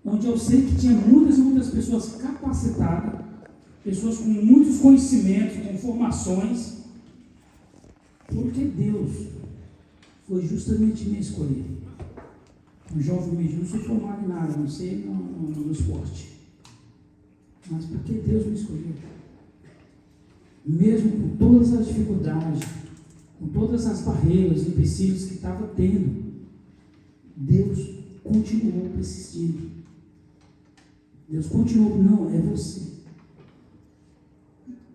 onde eu sei que tinha muitas e muitas pessoas capacitadas, pessoas com muitos conhecimentos, com formações, porque Deus foi justamente me escolher. Um jovem médio, não sou formado em nada, não sei no esporte, mas porque Deus me escolheu. Mesmo com todas as dificuldades, com todas as barreiras, empecilhos que estava tendo, Deus continuou persistindo. Deus continuou, não, é você.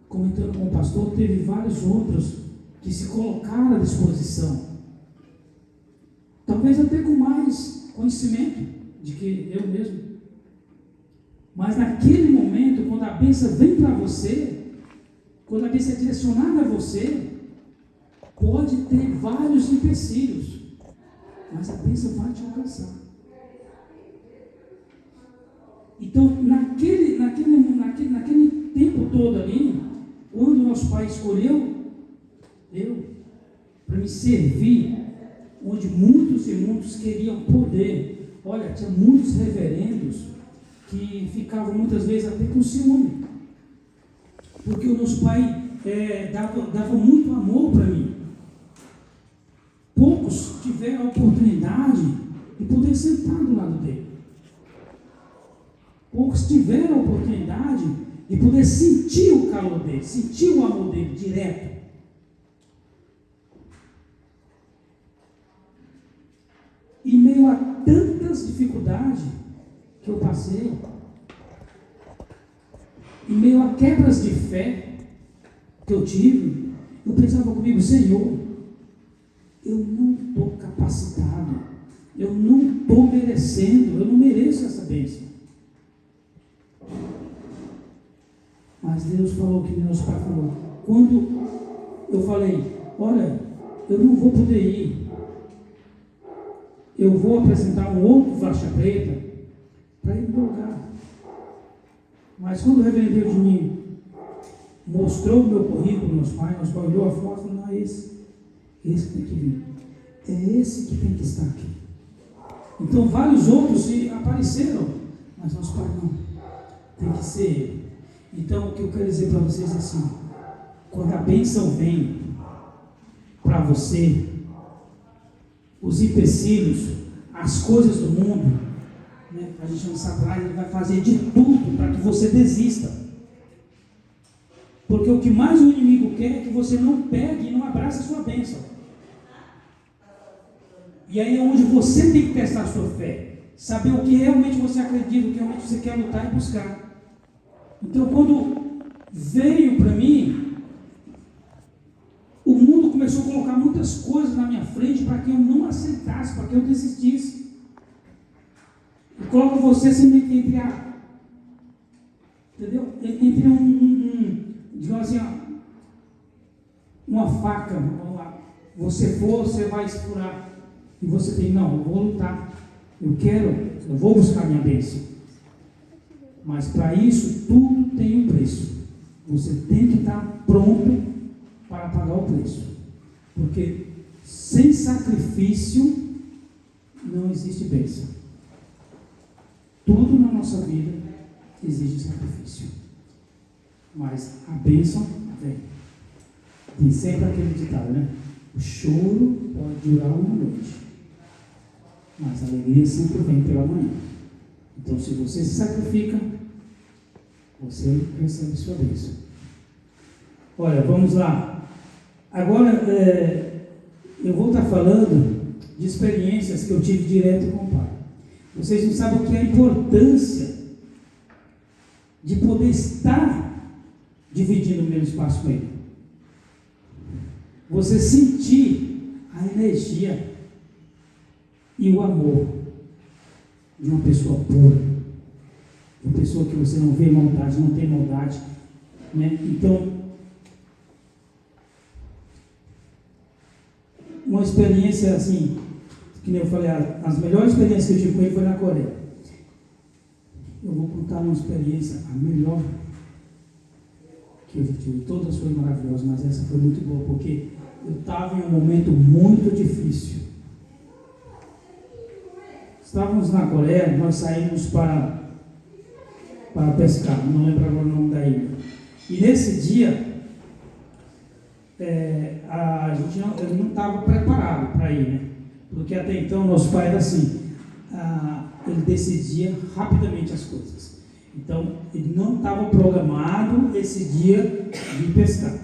Comentando com o pastor, teve vários outros que se colocaram à disposição, talvez até com mais conhecimento de que eu mesmo, mas naquele momento, quando a bênção vem para você, quando a bênção é direcionada a você, pode ter vários empecilhos, mas a bênção vai te alcançar. Então, naquele tempo todo ali, quando o nosso Pai escolheu eu para me servir, onde muitos e muitos queriam poder, olha, tinha muitos reverendos que ficavam muitas vezes até com ciúme, porque o nosso Pai dava muito amor para mim. Poucos tiveram a oportunidade de poder sentar do lado dele. Poucos tiveram a oportunidade de poder sentir o calor dele, sentir o amor dele direto. Em meio a tantas dificuldades que eu passei, em meio a quebras de fé que eu tive, eu pensava comigo, Senhor, eu não estou capacitado, eu não estou merecendo, eu não mereço essa bênção. Mas Deus falou, que nosso Pai falou, quando eu falei, olha, eu não vou poder ir, eu vou apresentar um outro faixa preta para ir no meu lugar. Mas quando o reverendo Deus de mim mostrou o meu currículo, nosso pai olhou a foto e falou, não, é esse que tem que vir, é esse que tem que estar aqui. Então vários outros se apareceram, mas nosso pai não, tem que ser ele. Então o que eu quero dizer para vocês é assim, quando a bênção vem para você, os empecilhos, as coisas do mundo, né, a gente não sabe lá, ele vai fazer de tudo para que você desista. Porque o que mais o inimigo quer é que você não pegue e não abrace a sua bênção. E aí é onde você tem que testar a sua fé, saber o que realmente você acredita, o que realmente você quer lutar e buscar. Então quando veio para mim, o mundo começou a colocar muitas coisas na minha frente para que eu não aceitasse, para que eu desistisse. E coloca você assim entre a, entendeu? Entre digamos assim, uma faca, vamos lá. Você vai furar. E você tem, não, eu vou lutar. Eu vou buscar minha bênção. Mas para isso, tudo tem um preço. Você tem que estar pronto para pagar o preço. Porque sem sacrifício não existe bênção. Tudo na nossa vida exige sacrifício. Mas a bênção vem. Tem sempre aquele ditado, né? O choro pode durar uma noite, mas a alegria sempre vem pela manhã. Então, se você se sacrifica, você recebe sua bênção. Olha, vamos lá. Agora, eu vou estar falando de experiências que eu tive direto com o Pai. Vocês não sabem o que é a importância de poder estar dividindo o mesmo espaço com Ele. Você sentir a energia e o amor de uma pessoa pura, de uma pessoa que você não vê maldade, não tem maldade, né? Então, uma experiência assim, que nem eu falei, as melhores experiências que eu tive com ele foi na Coreia. Eu vou contar uma experiência, a melhor que eu tive. Todas foram maravilhosas, mas essa foi muito boa, porque eu estava em um momento muito difícil. Estávamos na Coreia, nós saímos para pescar, não lembro agora o nome da ilha. E nesse dia, a gente não estava preparado para ir, né? Porque até então nosso pai era assim, ele decidia rapidamente as coisas. Então, ele não estava programado esse dia de pescar,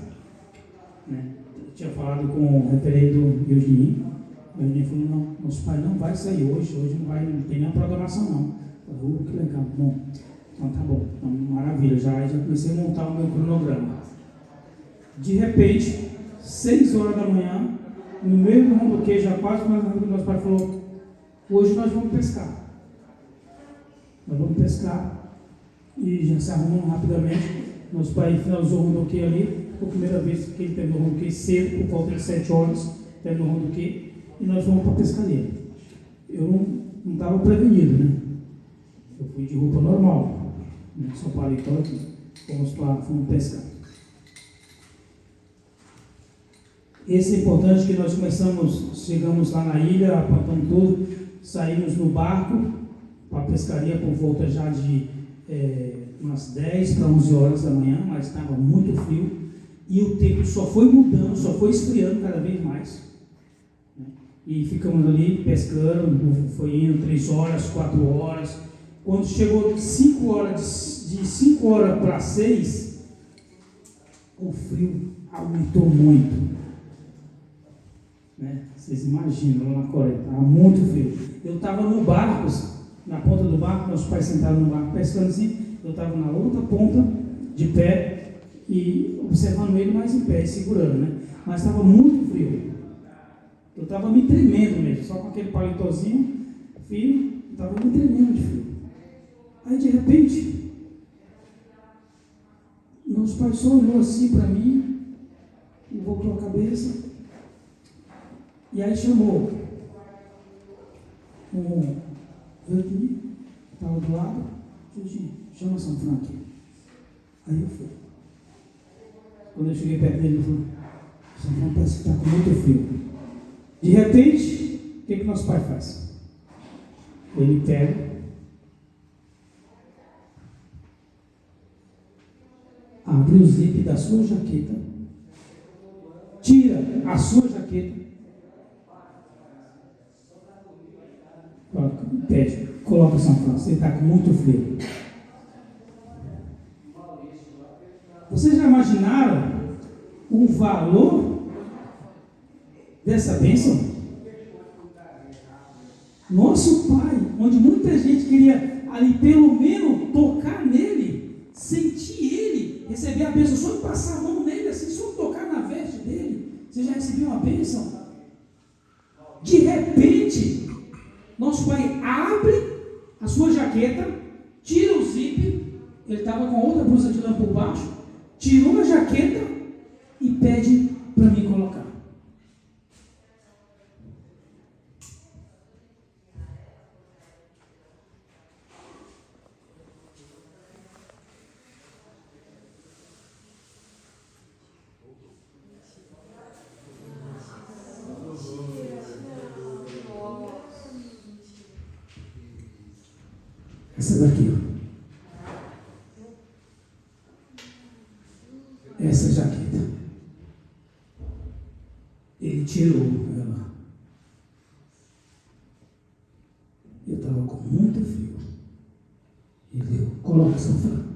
né? Eu tinha falado com o referendo Eugênio, o Eugênio falou, não, nosso pai não vai sair hoje não tem nenhuma programação não. Eu falei, que legal, bom, então tá bom, então, maravilha, já comecei a montar o meu cronograma. De repente, 6 horas da manhã, no meio do rondoqueio, já quase nosso pai falou, hoje nós vamos pescar. Nós vamos pescar e já se arrumamos rapidamente. Nosso pai finalizou o rondoqueio ali, foi a primeira vez que ele terminou o rondoqueio cedo, por volta de 7 horas, terminou o rondoqueio, e nós fomos para a pescaria. Eu não estava prevenido, né? Eu fui de roupa normal, né? Só paletó aqui. Fomos pescar. Esse é importante que nós chegamos lá na ilha, apontamos tudo, saímos no barco para a pescaria por volta já de umas 10 para 11 horas da manhã, mas estava muito frio e o tempo só foi mudando, só foi esfriando cada vez mais, né? E ficamos ali pescando, foi indo 3 horas, 4 horas. Quando chegou de 5 horas para 6, o frio aumentou muito, né? Vocês imaginam, lá na Coreia, estava muito frio. Eu estava no barco, na ponta do barco, meus pais sentaram no barco pescando assim, eu estava na outra ponta, de pé, e observando ele mais em pé, segurando, né? Mas estava muito frio. Eu estava me tremendo mesmo, só com aquele paletozinho frio, estava me tremendo de frio. Aí de repente, meus pais só olhou assim para mim, e voltou a cabeça, e aí chamou veio aqui, estava do lado, disse, chama São Franco aqui. Aí eu fui. Quando eu cheguei perto dele, ele falou, São Franco parece que está com muito frio. De repente, o que nosso pai faz? Ele pega, abre o zip da sua jaqueta, tira a sua jaqueta, pede, coloca o São Francisco, ele está com muito frio. Vocês já imaginaram o valor dessa bênção? Nosso pai, onde muita gente queria ali pelo menos tocar nele, sentir ele, receber a bênção, só de passar a mão nele, assim, só de tocar na veste dele, você já recebeu uma bênção? De repente, nosso pai abre a sua jaqueta, tira o zíper, ele estava com outra blusa de lã por baixo, tirou a jaqueta e pede para mim colocar. Essa daqui, ó. Essa jaqueta. Ele tirou ela. Eu estava com muito frio. Ele deu, coloca essa franja.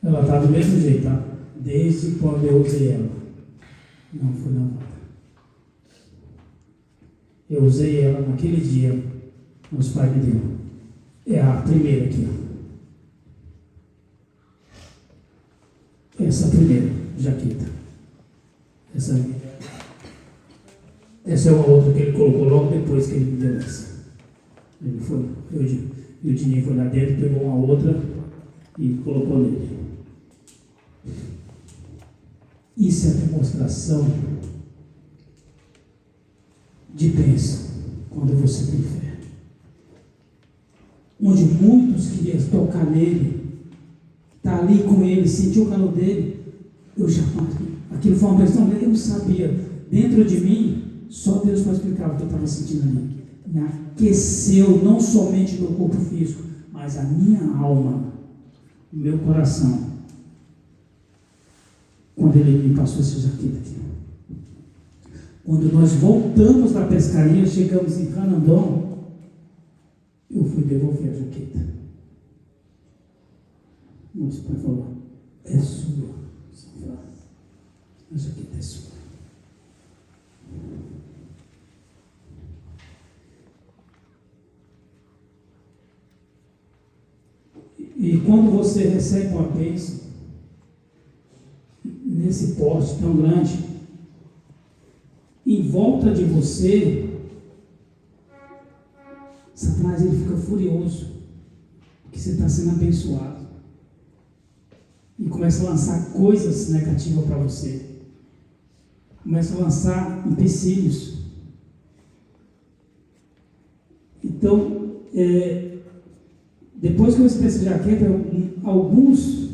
Ela está do mesmo jeito, tá? Desde quando eu usei ela. Não foi lavada. Eu usei ela naquele dia. Meus pais me deu. É a primeira aqui, ó. Essa primeira jaqueta. Essa Essa é uma outra que ele colocou logo depois que ele me deu essa. Ele foi, o Dininho foi lá dentro, pegou uma outra e colocou nele. Isso é a demonstração de bênção, quando você tem fé. Onde muitos queriam tocar nele, estar ali com ele, sentir o calor dele, aquilo foi uma bênção, eu não sabia, dentro de mim, só Deus pode explicar o que eu estava sentindo ali. Me aqueceu não somente meu corpo físico, mas a minha alma, o meu coração, quando ele me passou essa jaqueta aqui. Quando nós voltamos da pescaria, chegamos em Canandão, eu fui devolver a jaqueta. Nosso pai falou: é sua, a jaqueta é sua. E quando você recebe uma bênção nesse porte tão grande, em volta de você, Satanás ele fica furioso, porque você está sendo abençoado, e começa a lançar coisas negativas para você, começa a lançar empecilhos. Então, depois que eu recebi essa jaqueta, alguns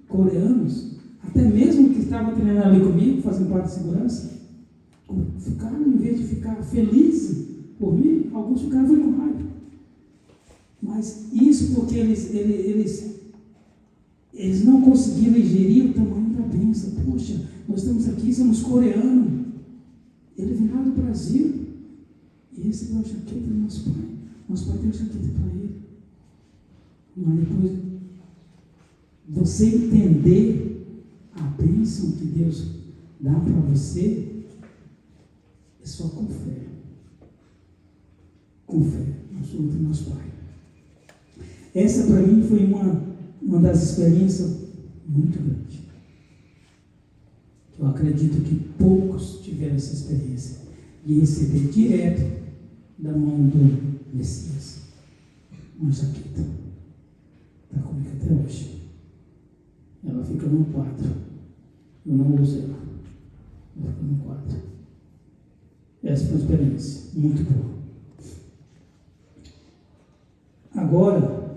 coreanos, até mesmo que estavam treinando ali comigo, fazendo parte de segurança, ficaram, em vez de ficar felizes por mim, alguns ficaram com raiva. Mas isso porque eles não conseguiram digerir o tamanho da bênção. Poxa, nós estamos aqui, somos coreanos. Ele veio lá do Brasil e recebeu a jaqueta do nosso pai. Nosso pai deu a jaqueta para ele. Mas depois, você entender a bênção que Deus dá para você, é só com fé. Com fé, nós somos do nosso Pai. Essa para mim foi uma das experiências muito grandes. Eu acredito que poucos tiveram essa experiência de receber direto da mão do Messias uma jaqueta. Está comigo até hoje. Ela fica no quadro. Eu não uso ela. Ela fica no quadro. Essa foi uma experiência muito boa. Agora,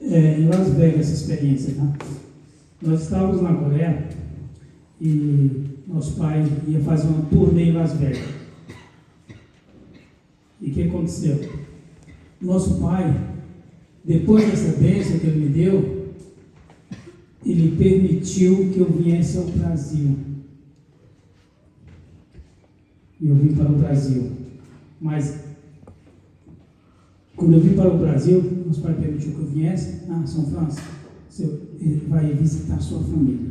em Las Vegas, essa experiência, tá? Nós estávamos na Coreia e nosso pai ia fazer uma turnê em Las Vegas. E o que aconteceu? Nosso pai, depois dessa bênção que ele me deu, ele permitiu que eu viesse ao Brasil. E eu vim para o Brasil. Mas, quando eu vim para o Brasil, nosso pai permitiu que eu viesse. São Francisco, você vai visitar sua família.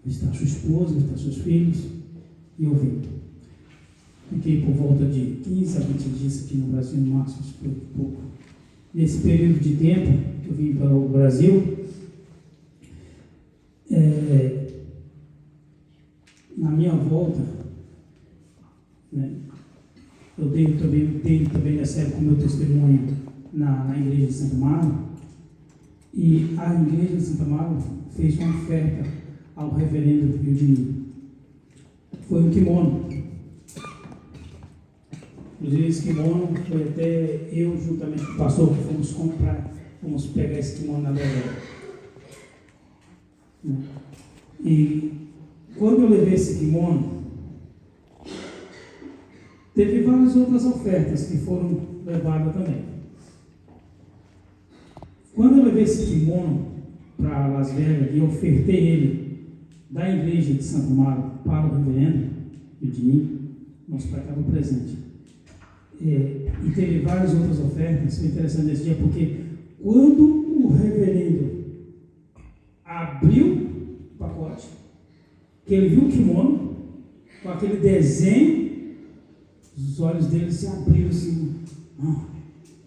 Visitar sua esposa, visitar seus filhos. E eu vim. Fiquei por volta de 15 a 20 dias aqui no Brasil, no máximo, pouco. Nesse período de tempo que eu vim para o Brasil, na minha volta, né, eu dei também nessa época o meu testemunho na igreja de Santa Amaro, e a igreja de Santa Amaro fez uma oferta ao reverendo Dininho. Foi um kimono. Inclusive esse kimono foi até eu, juntamente com o pastor, que fomos pegar esse kimono na Bela. E quando eu levei esse kimono, teve várias outras ofertas que foram levadas também. Quando eu levei esse kimono para Las Vegas e ofertei ele da igreja de Santo Amaro para o reverendo Dininho, nosso pai estava presente. E teve várias outras ofertas. Foi interessante nesse dia, porque quando o reverendo abriu o pacote, que ele viu o kimono, com aquele desenho, os olhos dele se abriram assim.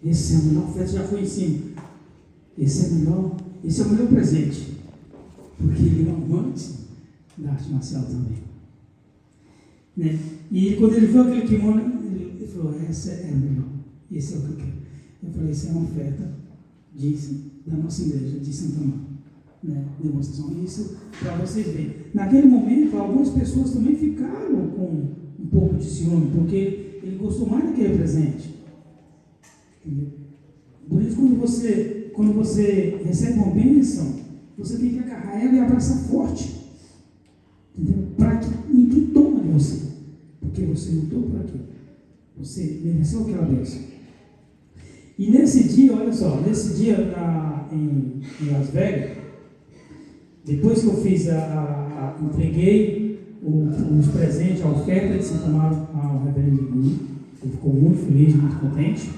Esse é o melhor, oferta já foi em cima. Esse é o melhor presente porque ele é um amante da arte marcial também. Né? E quando ele viu aquele kimono, ele falou, essa é a melhor, esse é o que eu quero. Eu falei, isso é uma oferta da nossa igreja de Santa Marta, né? Demonstração. Isso para vocês verem. Naquele momento, algumas pessoas também ficaram com um pouco de ciúme, porque ele gostou mais daquele presente. Entendeu? Por isso, quando você recebe uma bênção, você tem que agarrar ela e abraçar forte. Entendeu? Para que ninguém toma de você. Porque você lutou por aquilo. Você mereceu aquela bênção. E nesse dia, olha só, em Las Vegas, depois que eu fiz entreguei os presentes, a oferta de Santa Marta ao reverendo Bruno, ele ficou muito feliz, muito contente.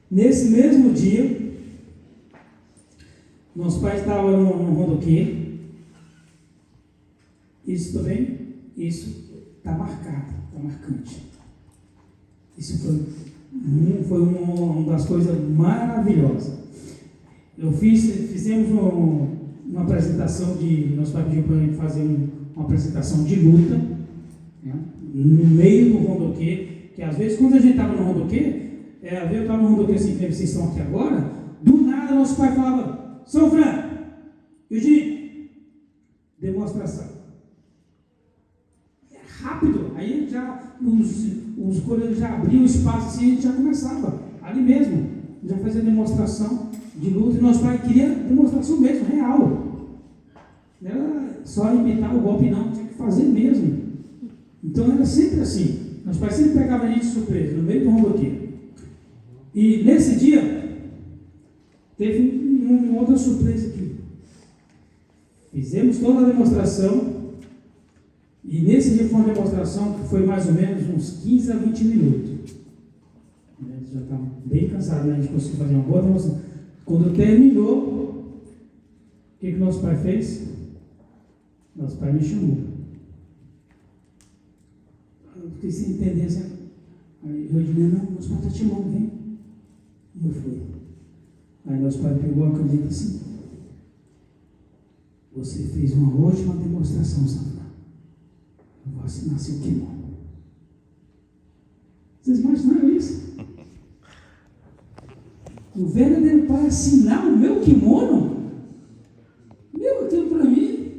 Nesse mesmo dia, nosso pai estava no rodoquê. Isso também, isso está marcado, está marcante. Isso foi uma das coisas maravilhosas. Fizemos uma apresentação nosso pai pediu para a gente fazer uma apresentação de luta, né, no meio do rondoquê, que às vezes quando a gente estava no rondoquê, às vezes eu estava no rondoquê assim, que vocês estão aqui agora, do nada nosso pai falava, São Fran, Eugênio, demonstração. É rápido, aí já os colegas já abriam espaço assim, a gente já começava, ali mesmo, já fazia demonstração de luta, e nosso pai queria demonstração mesmo, real. Não era só imitar o golpe não, tinha que fazer mesmo. Então era sempre assim, nosso pai sempre pegava a gente de surpresa, no meio do rondoquê. E nesse dia, teve uma outra surpresa aqui. Fizemos toda a demonstração, e nesse dia foi uma demonstração que foi mais ou menos uns 15 a 20 minutos. Já estava bem cansado, né? A gente conseguiu fazer uma boa demonstração. Quando terminou, o que nosso pai fez? Nosso pai me chamou. Eu fiquei sem entender. Aí eu disse, não, nosso pai está te chamando, vem. E eu fui. Aí nosso pai pegou a caneta assim. Você fez uma ótima demonstração, Santa. Eu vou assinar seu kimono. Vocês imaginaram isso? O verdadeiro pai assinar o meu kimono? Aquilo para mim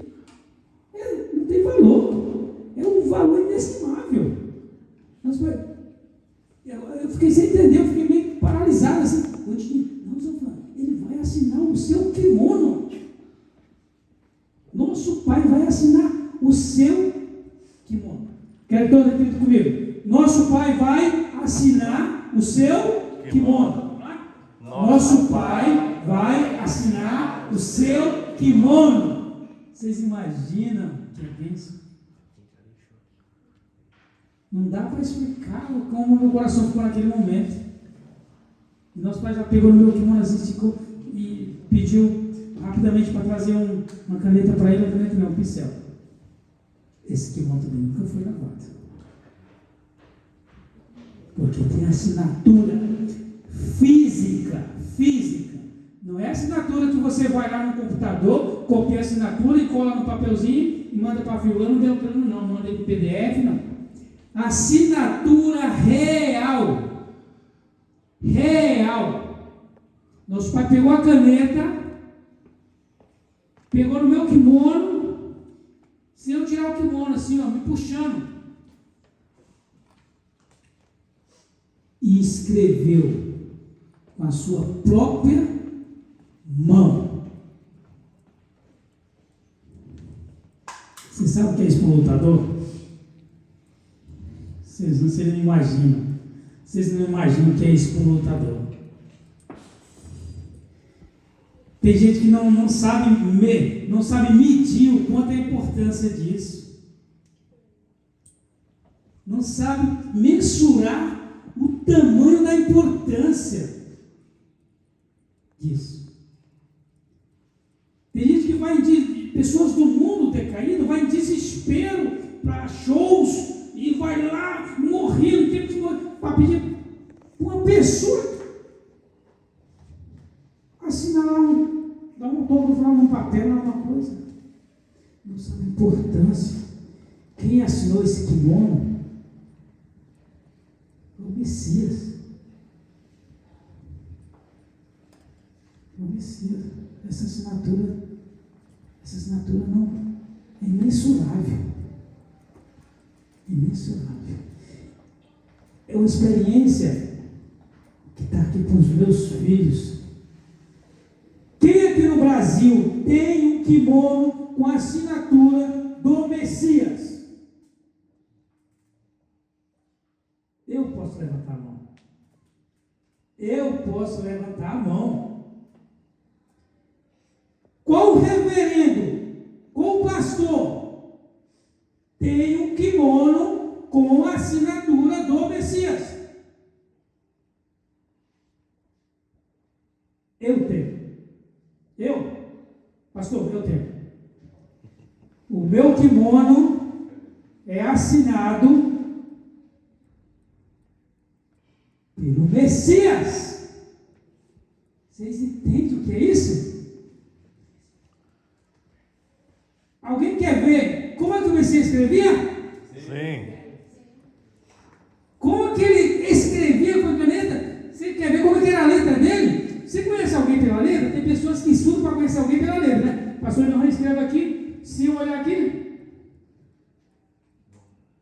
não tem valor. É um valor inestimável. Eu fiquei sem entender, eu fiquei meio paralisado assim. Eu disse, não, Sofá, ele vai assinar o seu kimono. Nosso pai vai assinar o seu kimono. Quero todos repetir comigo. Nosso pai vai assinar o seu kimono. Nosso pai vai assinar o seu kimono. Vocês imaginam que é bênção? Não dá para explicar como o meu coração ficou naquele momento. E nosso pai já pegou no meu kimono assim, e pediu rapidamente para trazer uma caneta para ele, uma caneta não, um pincel. Esse kimono também nunca foi lavado. Porque tem assinatura física. Não é assinatura que você vai lá no computador, copia a assinatura e cola no papelzinho e manda para fulano, Beltrano, não, manda em PDF, não. Assinatura real. Nosso pai pegou a caneta, pegou no meu kimono, se eu tirar o kimono assim, ó, me puxando, e escreveu com a sua própria mão. Você sabe o que é isso para um lutador? Vocês não imaginam. Vocês não imaginam o que é isso para um lutador. Tem gente que não sabe medir o quanto é a importância disso. Não sabe mensurar o tamanho da importância disso. Tem gente que vai pessoas do mundo decaído, vai em desespero para shows e vai lá morrendo para pedir uma pessoa assinar dar um autógrafo lá num papel, alguma coisa. importância. Quem assinou esse kimono é o Messias. É o Messias. Essa assinatura não é imensurável. Imensurável. É uma experiência que está aqui para os meus filhos. Quem aqui no Brasil tem um kimono com a assinatura do Messias? Eu posso levantar a mão. Eu posso levantar a mão. Qual reverendo, qual pastor tem um kimono com a assinatura do Messias? Eu tenho. Pastor, eu tenho. O meu kimono é assinado pelo Messias. Vocês entendem o que é isso? Alguém quer ver como é que o Messias escrevia? Sim. Como que ele escrevia com a caneta? Você quer ver como é que era a letra dele? Você conhece alguém pela letra? Tem pessoas que estudam para conhecer alguém pela letra, né? Pastor Nohan escreve aqui, se eu olhar aqui,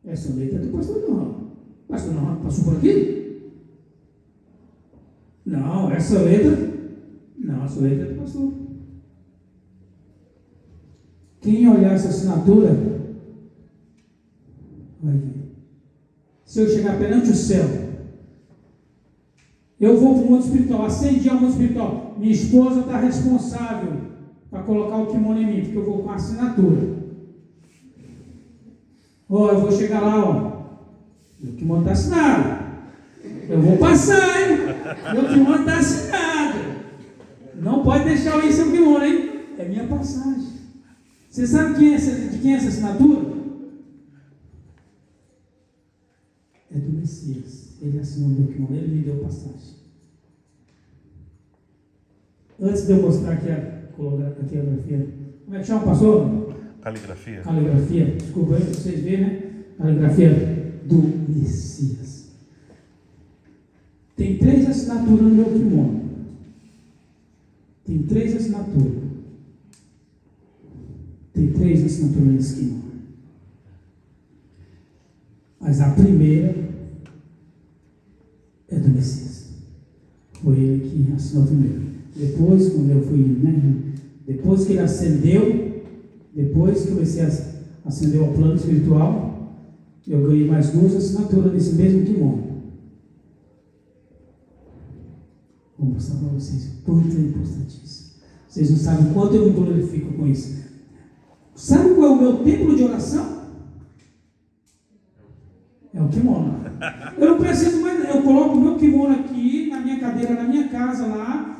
essa letra é do pastor Nohan. Pastor Nohan passou por aqui? Não, essa letra é do pastor. Quem olhar essa assinatura vai ver. Se eu chegar perante o céu, eu vou para o mundo espiritual, acendi ao mundo espiritual, minha esposa está responsável para colocar o kimono em mim, porque eu vou com a assinatura. Eu vou chegar lá, meu kimono está assinado. Eu vou passar, hein? Meu kimono está assinado. Não pode deixar eu ir sem o kimono, hein? É minha passagem. Você sabe de quem é essa assinatura? É do Messias. Ele assinou meu kimono, ele me deu passagem. Antes de eu mostrar aqui a caligrafia, como é que chama, pastor? Caligrafia. Caligrafia, desculpa aí, vocês verem, né? Caligrafia do Messias. Tem 3 assinaturas no meu kimono. Tem 3 assinaturas. Tem 3 assinaturas nesse kimono. Mas a primeira é do Messias. Foi ele que assinou primeiro. Depois, quando eu fui, depois que ele ascendeu, depois que o Messias ascendeu ao plano espiritual, eu ganhei mais 2 assinaturas nesse mesmo kimono. Vou mostrar para vocês o quanto é importante isso. Vocês não sabem o quanto eu me glorifico com isso. Sabe qual é o meu templo de oração? É o kimono. Eu não preciso mais, eu coloco o meu kimono aqui na minha cadeira, na minha casa lá.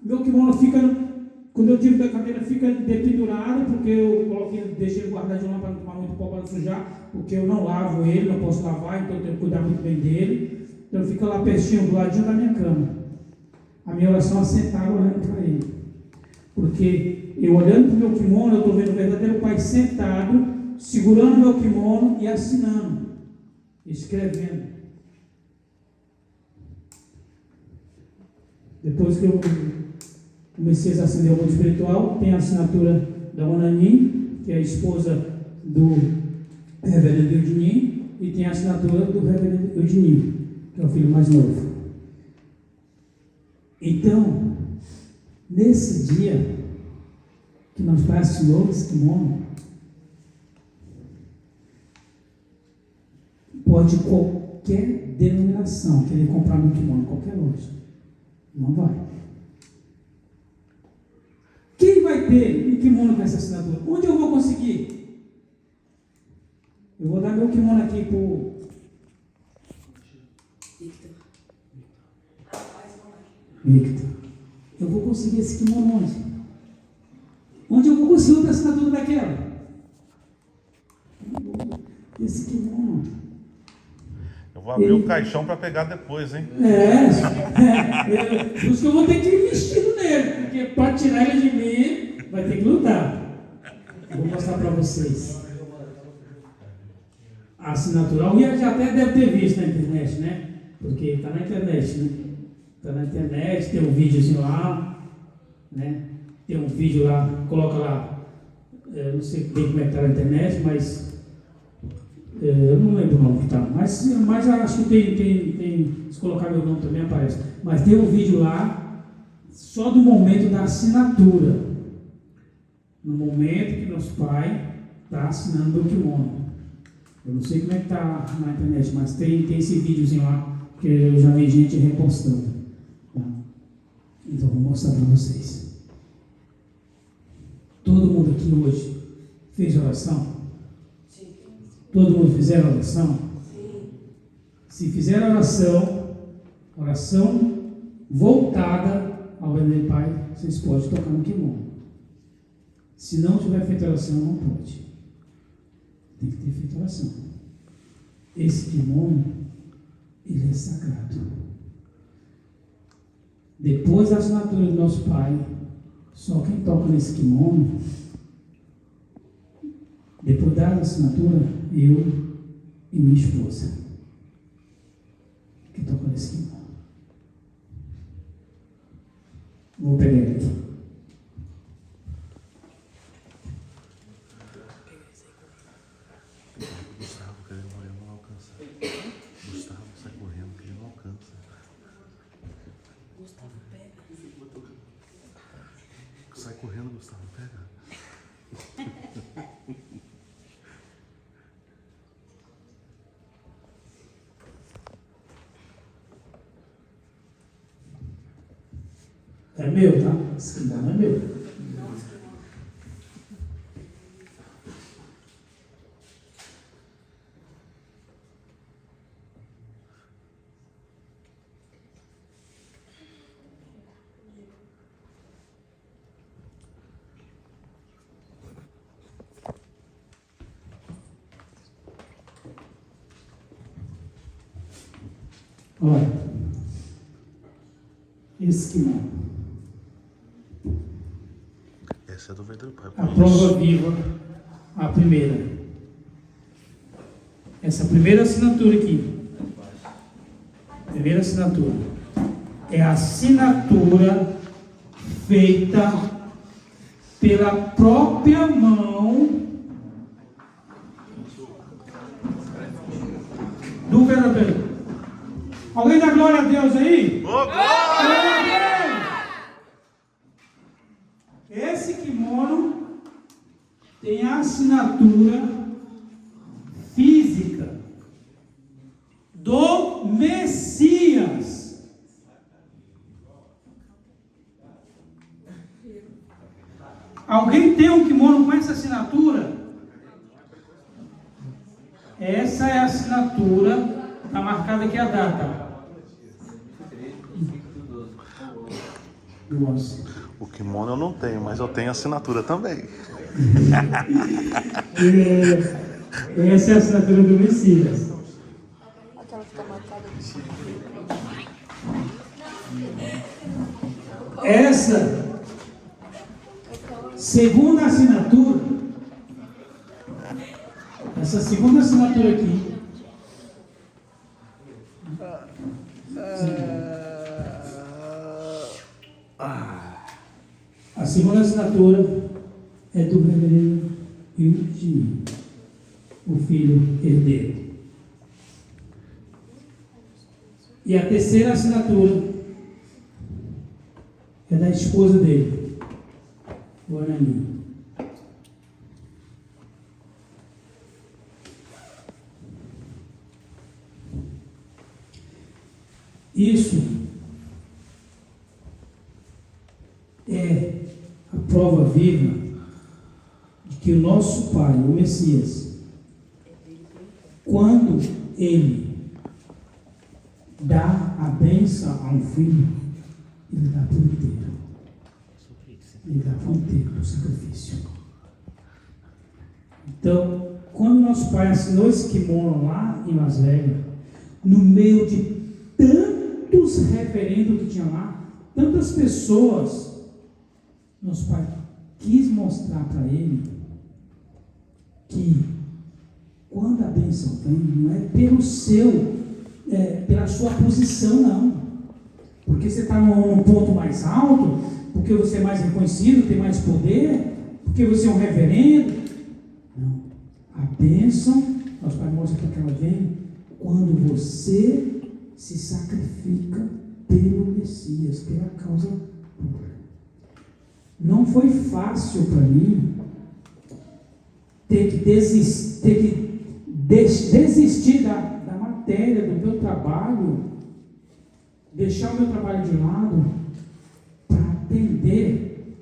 Meu kimono fica, quando eu tiro da cadeira, fica dependurado, porque eu coloquei, deixei ele guardadinho lá para não tomar muito pó, para não sujar, porque eu não lavo ele, não posso lavar, então eu tenho que cuidar muito bem dele. Então fica lá pertinho, do ladinho da minha cama. A minha oração é sentar olhando para ele. Porque eu olhando para o meu kimono, eu estou vendo o verdadeiro Pai sentado, segurando o meu kimono e assinando, escrevendo. Depois que o Messias ascendeu ao mundo espiritual, tem a assinatura da Onanin, que é a esposa do reverendo Eudininho, e tem a assinatura do reverendo Eudininho, que é o filho mais novo. Então, nesse dia que nós pai assinou esse kimono, pode qualquer denominação querer comprar meu kimono, qualquer loja, não vai. Quem vai ter um kimono com essa assinatura? Onde eu vou conseguir? Eu vou dar meu kimono aqui para o Victor. Eu vou conseguir esse kimono onde? Onde eu vou conseguir outra assinatura daquela? Esse kimono. Eu vou abrir o caixão para pegar depois, hein? Por isso que eu vou ter que ir investindo nele, porque para tirar ele de mim, vai ter que lutar. Eu vou mostrar para vocês. a assinatura. Alguém já até deve ter visto na internet, né? Porque está na internet, né? Está na internet, tem um videozinho lá, né? Tem um vídeo lá, coloca lá, não sei bem como é que está na internet, mas eu não lembro o nome que está, mas acho que tem, se colocar meu nome também aparece. Mas tem um vídeo lá, só do momento da assinatura. No momento que nosso pai está assinando o kimono. Eu não sei como é que está na internet, mas tem esse videozinho lá, que eu já vi gente repostando. Tá? Então vou mostrar para vocês. Todo mundo aqui hoje fez oração? Sim. Todo mundo fizeram oração? Sim. Se fizeram oração voltada ao verdadeiro Pai, vocês podem tocar no kimono. Se não tiver feito oração, não pode. Tem que ter feito oração. Esse kimono, ele é sagrado. Depois da assinatura do nosso Pai, só quem toca nesse kimono, depois da assinatura, eu e minha esposa, que toca nesse kimono. Vou pegar ele aqui. Gustavo, que ele não alcança. Gustavo, sai correndo, que ele não alcança. Gustavo, pega. Sai correndo, Gustavo, pega. É meu, tá? Esse aqui não é meu. Olha, esse kimono. Essa é do verdadeiro Pai. A prova viva, a primeira. Essa primeira assinatura aqui. Primeira assinatura. É a assinatura feita pela própria mão do verdadeiro. Alguém dá glória a Deus aí? Esse kimono tem a assinatura física do Messias. Alguém tem um kimono com essa assinatura? Essa é a assinatura, está marcada aqui a data. Nossa. O kimono eu não tenho, mas eu tenho assinatura também. Essa é a assinatura do Messias. Aquela que está marcada Essa segunda assinatura, essa segunda assinatura aqui, a segunda assinatura é do reverendo Eugênio, o filho herdeiro. E a terceira assinatura é da esposa dele, o Anani. Isso é a prova viva de que o nosso Pai, o Messias, quando Ele dá a bênção a um filho, Ele dá por inteiro. Ele dá por inteiro o sacrifício. Então, quando nosso pai assinou esse kimono lá em Las Vegas, no meio de tantos referendos que tinha lá, tantas pessoas, nosso pai quis mostrar para ele que quando a bênção vem, não é pela sua posição, não. Porque você está num ponto mais alto, porque você é mais reconhecido, tem mais poder, porque você é um reverendo. Não. A bênção, nosso Pai mostra aqui que ela vem quando você se sacrifica pelo Messias, pela causa pura. Não foi fácil para mim ter que desistir da matéria, do meu trabalho, deixar o meu trabalho de lado para atender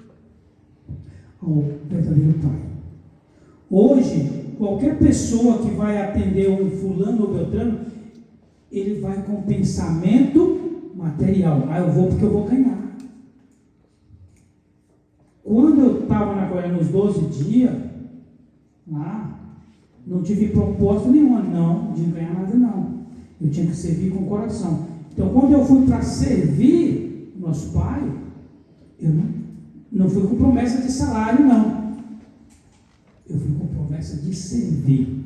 ao verdadeiro Pai. Hoje, qualquer pessoa que vai atender um fulano ou beltrano, ele vai com pensamento material. Eu vou porque eu vou ganhar. Quando eu estava na Coreia nos 12 dias, lá, não tive propósito nenhum, não, de ganhar nada, não. Eu tinha que servir com o coração. Então, quando eu fui para servir nosso Pai, eu não fui com promessa de salário, não. Eu fui com promessa de servir.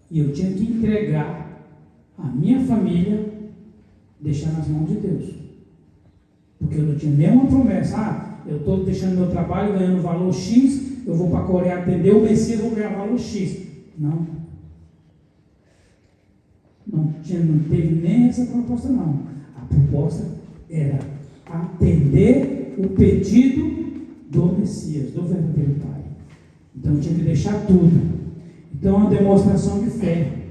E eu tinha que entregar a minha família, deixar nas mãos de Deus. Porque eu não tinha nenhuma promessa. Eu estou deixando meu trabalho, ganhando valor X, eu vou para a Coreia atender o Messias, vou ganhar valor X. Não teve nem essa proposta, não. A proposta era atender o pedido do Messias, do verdadeiro Pai. Então eu tinha que deixar tudo. Então é uma demonstração de fé,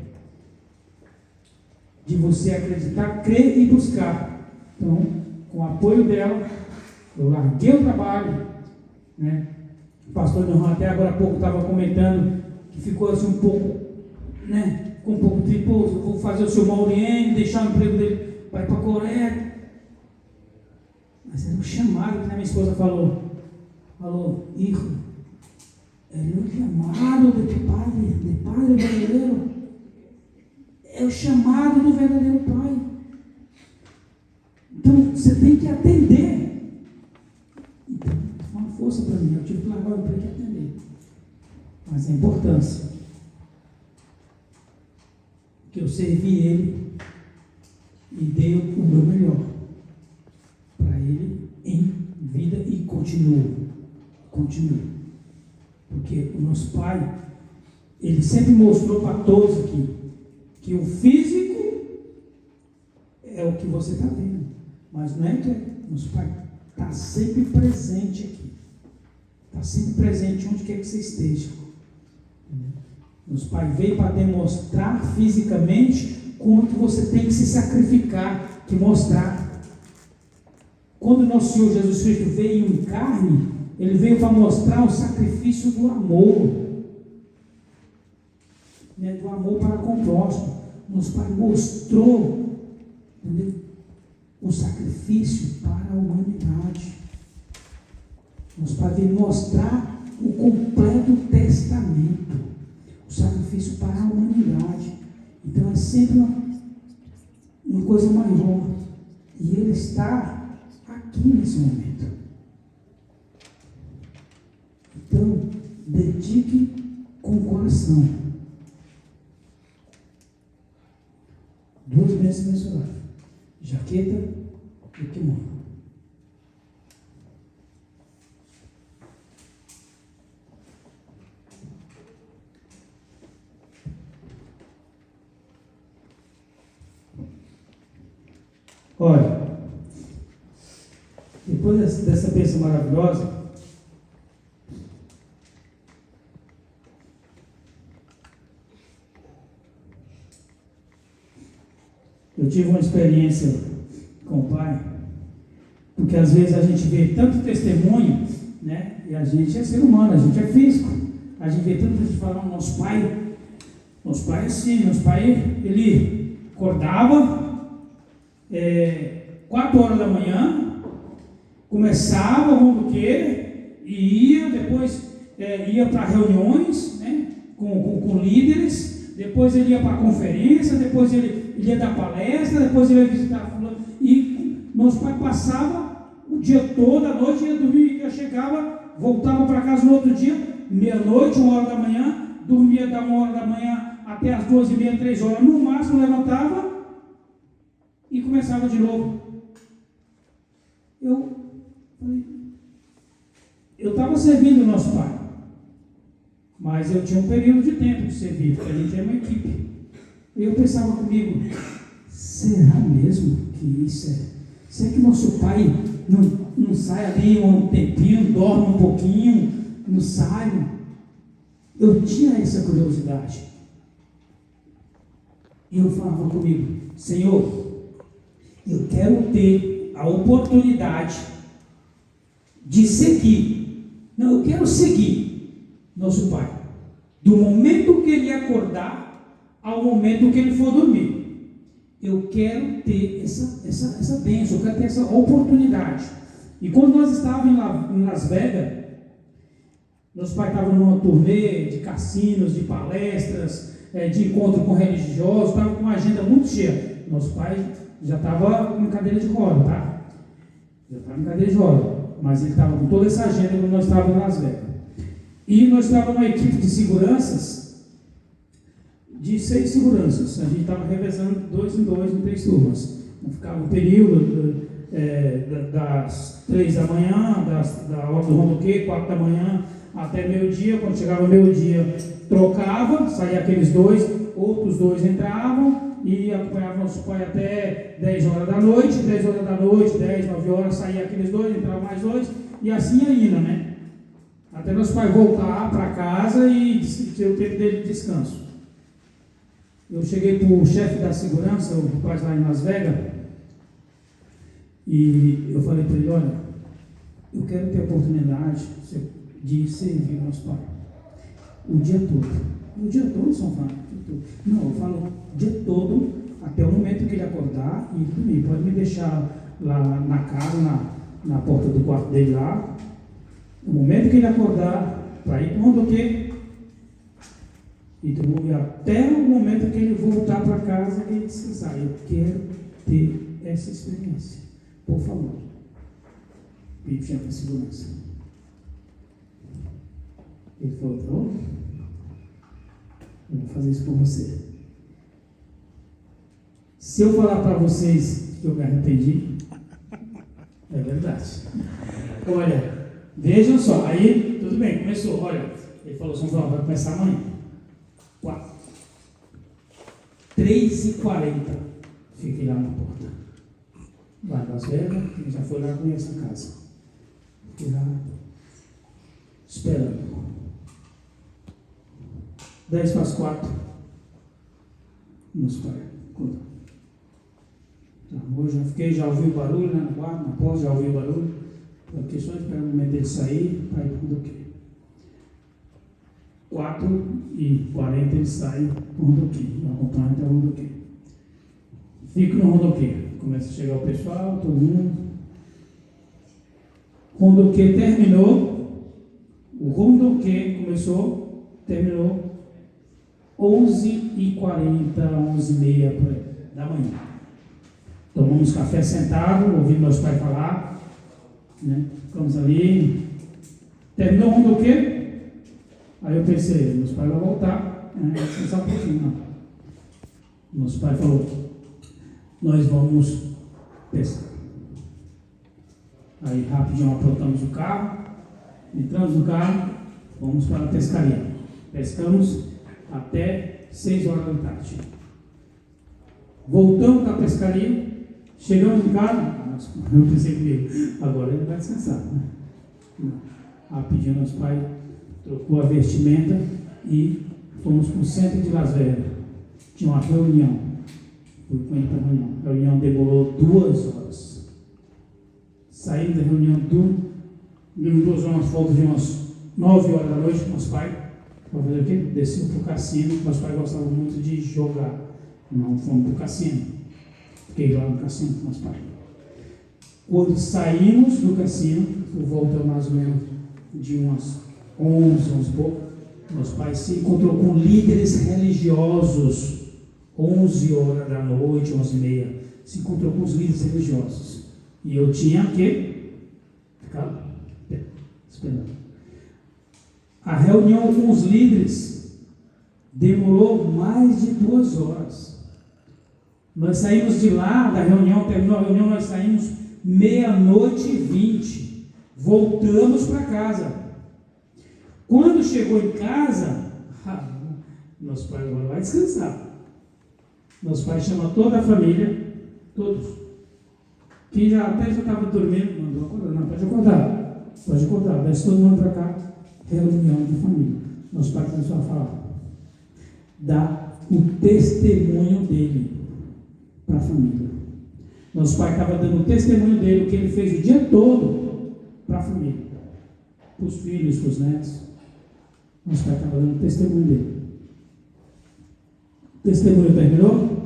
de você acreditar, crer e buscar. Então, com o apoio dela, eu larguei o trabalho, né? O pastor João até agora há pouco estava comentando que ficou assim um pouco, né? Com um pouco de, eu vou fazer o seu Maurien, deixar o emprego dele para ir para a Coreia. Mas era um chamado, que minha esposa falou, hijo, é o chamado de Padre verdadeiro. É o chamado do verdadeiro Pai. Então você tem que atender. Então, uma força para mim, eu tive que largar o emprego e atender. Mas a importância que eu servi Ele e dei o meu melhor para Ele em vida e continuo. Porque o nosso Pai, Ele sempre mostrou para todos aqui que o físico é o que você está vendo, mas não é que nosso Pai está sempre presente aqui, está sempre presente onde quer que você esteja. Nosso Pai veio para demonstrar fisicamente como que você tem que se sacrificar, que mostrar. Quando nosso Senhor Jesus Cristo veio em carne, Ele veio para mostrar o sacrifício do amor, né, do amor para com o próximo. Nosso Pai mostrou, entendeu? O sacrifício para a humanidade. Nosso Pai veio mostrar o completo testamento, o sacrifício para a humanidade. Então é sempre uma coisa maior. E Ele está aqui nesse momento. Então, dedique com o coração. 2 meses mensuráveis. Jaqueta e kimono. Olha, depois dessa bênção maravilhosa, eu tive uma experiência com o Pai, porque às vezes a gente vê tanto testemunho, né? E a gente é ser humano, a gente é físico, a gente vê tanto gente falando, nosso pai é assim, nosso pai, ele acordava 4 horas da manhã, começava, vamos do quê, e ia, depois ia para reuniões, né, com líderes, depois ele ia para a conferência, depois ele ia dar palestra, depois ele ia visitar fulano, e nosso pai passava o dia todo, a noite, ia dormir, ia chegava, voltava para casa no outro dia, meia-noite, 1 hora da manhã, dormia da 1 hora da manhã até as 2h30, 3 horas, no máximo levantava e começava de novo. Eu estava servindo o nosso pai, mas eu tinha um período de tempo de servir, porque a gente é uma equipe. E eu pensava comigo, será mesmo que isso é? Será que nosso pai não sai ali um tempinho, dorme um pouquinho, não sai? Eu tinha essa curiosidade. E eu falava comigo, Senhor, eu quero ter a oportunidade de seguir. Não, eu quero seguir nosso pai. Do momento que ele acordar ao momento que ele for dormir. Eu quero ter essa bênção, eu quero ter essa oportunidade. E quando nós estávamos em Las Vegas, meus pais estavam numa turnê de cassinos, de palestras, de encontro com religiosos, estavam com uma agenda muito cheia. Nosso pai já estava em cadeira de roda, tá? Já estava em cadeira de roda, mas ele estava com toda essa agenda quando nós estávamos em Las Vegas. E nós estávamos numa equipe de seguranças, de 6 seguranças. A gente estava revezando 2 em 2 em 3 turmas. Ficava um período das 3 da manhã, da hora do rondoquê, 4 da manhã, até meio-dia. Quando chegava meio-dia, trocava, saía aqueles 2, outros 2 entravam e acompanhavam nosso pai até 10 horas da noite, 10 horas da noite, 10, 9 horas, saía aqueles 2, entravam mais 2, e assim ainda, né? Até nosso pai voltar para casa e ter o tempo dele de descanso. Eu cheguei para o chefe da segurança, o rapaz lá em Las Vegas, e eu falei para ele, olha, eu quero ter a oportunidade de servir nosso pai o dia todo. O dia todo, São Paulo? Não, eu falo o dia todo, até o momento que ele acordar e dormir. Pode me deixar lá na casa, na porta do quarto dele lá. No momento que ele acordar, para ir para o rondoquê, e até o momento que ele voltar para casa e descansar. Eu quero ter essa experiência. Por favor. Pedi chefe de segurança. Ele falou, tá bom? Eu vou fazer isso por você. Se eu falar para vocês que eu me arrependi, é verdade. Olha, vejam só, aí tudo bem, começou. Olha, ele falou, São Paulo, vai começar amanhã. 3h40, fiquei lá na porta. Vai Las Vegas, já foi lá conhecer a casa. Fiquei lá esperando. 3:10, nosso pai acordou. Já ouvi o barulho, né, na porta, já ouvi o barulho. Porque só esperando o momento dele sair, para ir para o rondoquê. 4h40 ele sai para o rondoquê, eu acompanho até o rondoquê. Fico no rondoquê, começa a chegar o pessoal, todo mundo. Rondoquê terminou, o rondoquê terminou 11h40, 11h30 da manhã. Tomamos café sentado, ouvindo meus pais falar, né? Ficamos ali, terminou o rondoquê. Aí eu pensei, meus pais vão voltar, descansar um pouquinho, não. Nosso pai falou, nós vamos pescar. Aí rapidinho aprontamos o carro, entramos no carro, fomos para a pescaria. Pescamos até 6 horas da tarde. Voltamos da pescaria, chegamos em casa, eu pensei comigo, agora ele vai descansar, né? Rapidinho nosso pai trocou a vestimenta e fomos para o centro de Las Vegas. Tinha uma reunião. Fui com ele para a reunião. A reunião demorou 2 horas. Saímos da reunião de 2 horas, volta de umas 9 horas da noite. Nosso pai, para fazer o quê? Desceu para o cassino. Nosso pai gostava muito de jogar. Não fomos para o cassino. Fiquei lá no cassino com nosso pai. Quando saímos do cassino, por volta mais ou menos de umas 11 pouco, nosso pai se encontrou com líderes religiosos, 11 horas da noite, 11h30, se encontrou com os líderes religiosos, e eu tinha que ficar esperando. A reunião com os líderes Demorou mais de 2 horas. Nós saímos de lá, da reunião, terminou a reunião, nós saímos 00:20. Voltamos para casa. Quando chegou em casa, nosso pai agora vai descansar. Nosso pai chama toda a família, todos. Quem até já estava dormindo, mandou acordar. Não, pode acordar. Desce todo mundo para cá. Reunião de família. Nosso pai começou a falar. Dá o testemunho dele para a família. Nosso pai estava dando o testemunho dele, o que ele fez o dia todo para a família. Para os filhos, para os netos. Nosso pai estava dando o testemunho dele. O testemunho terminou?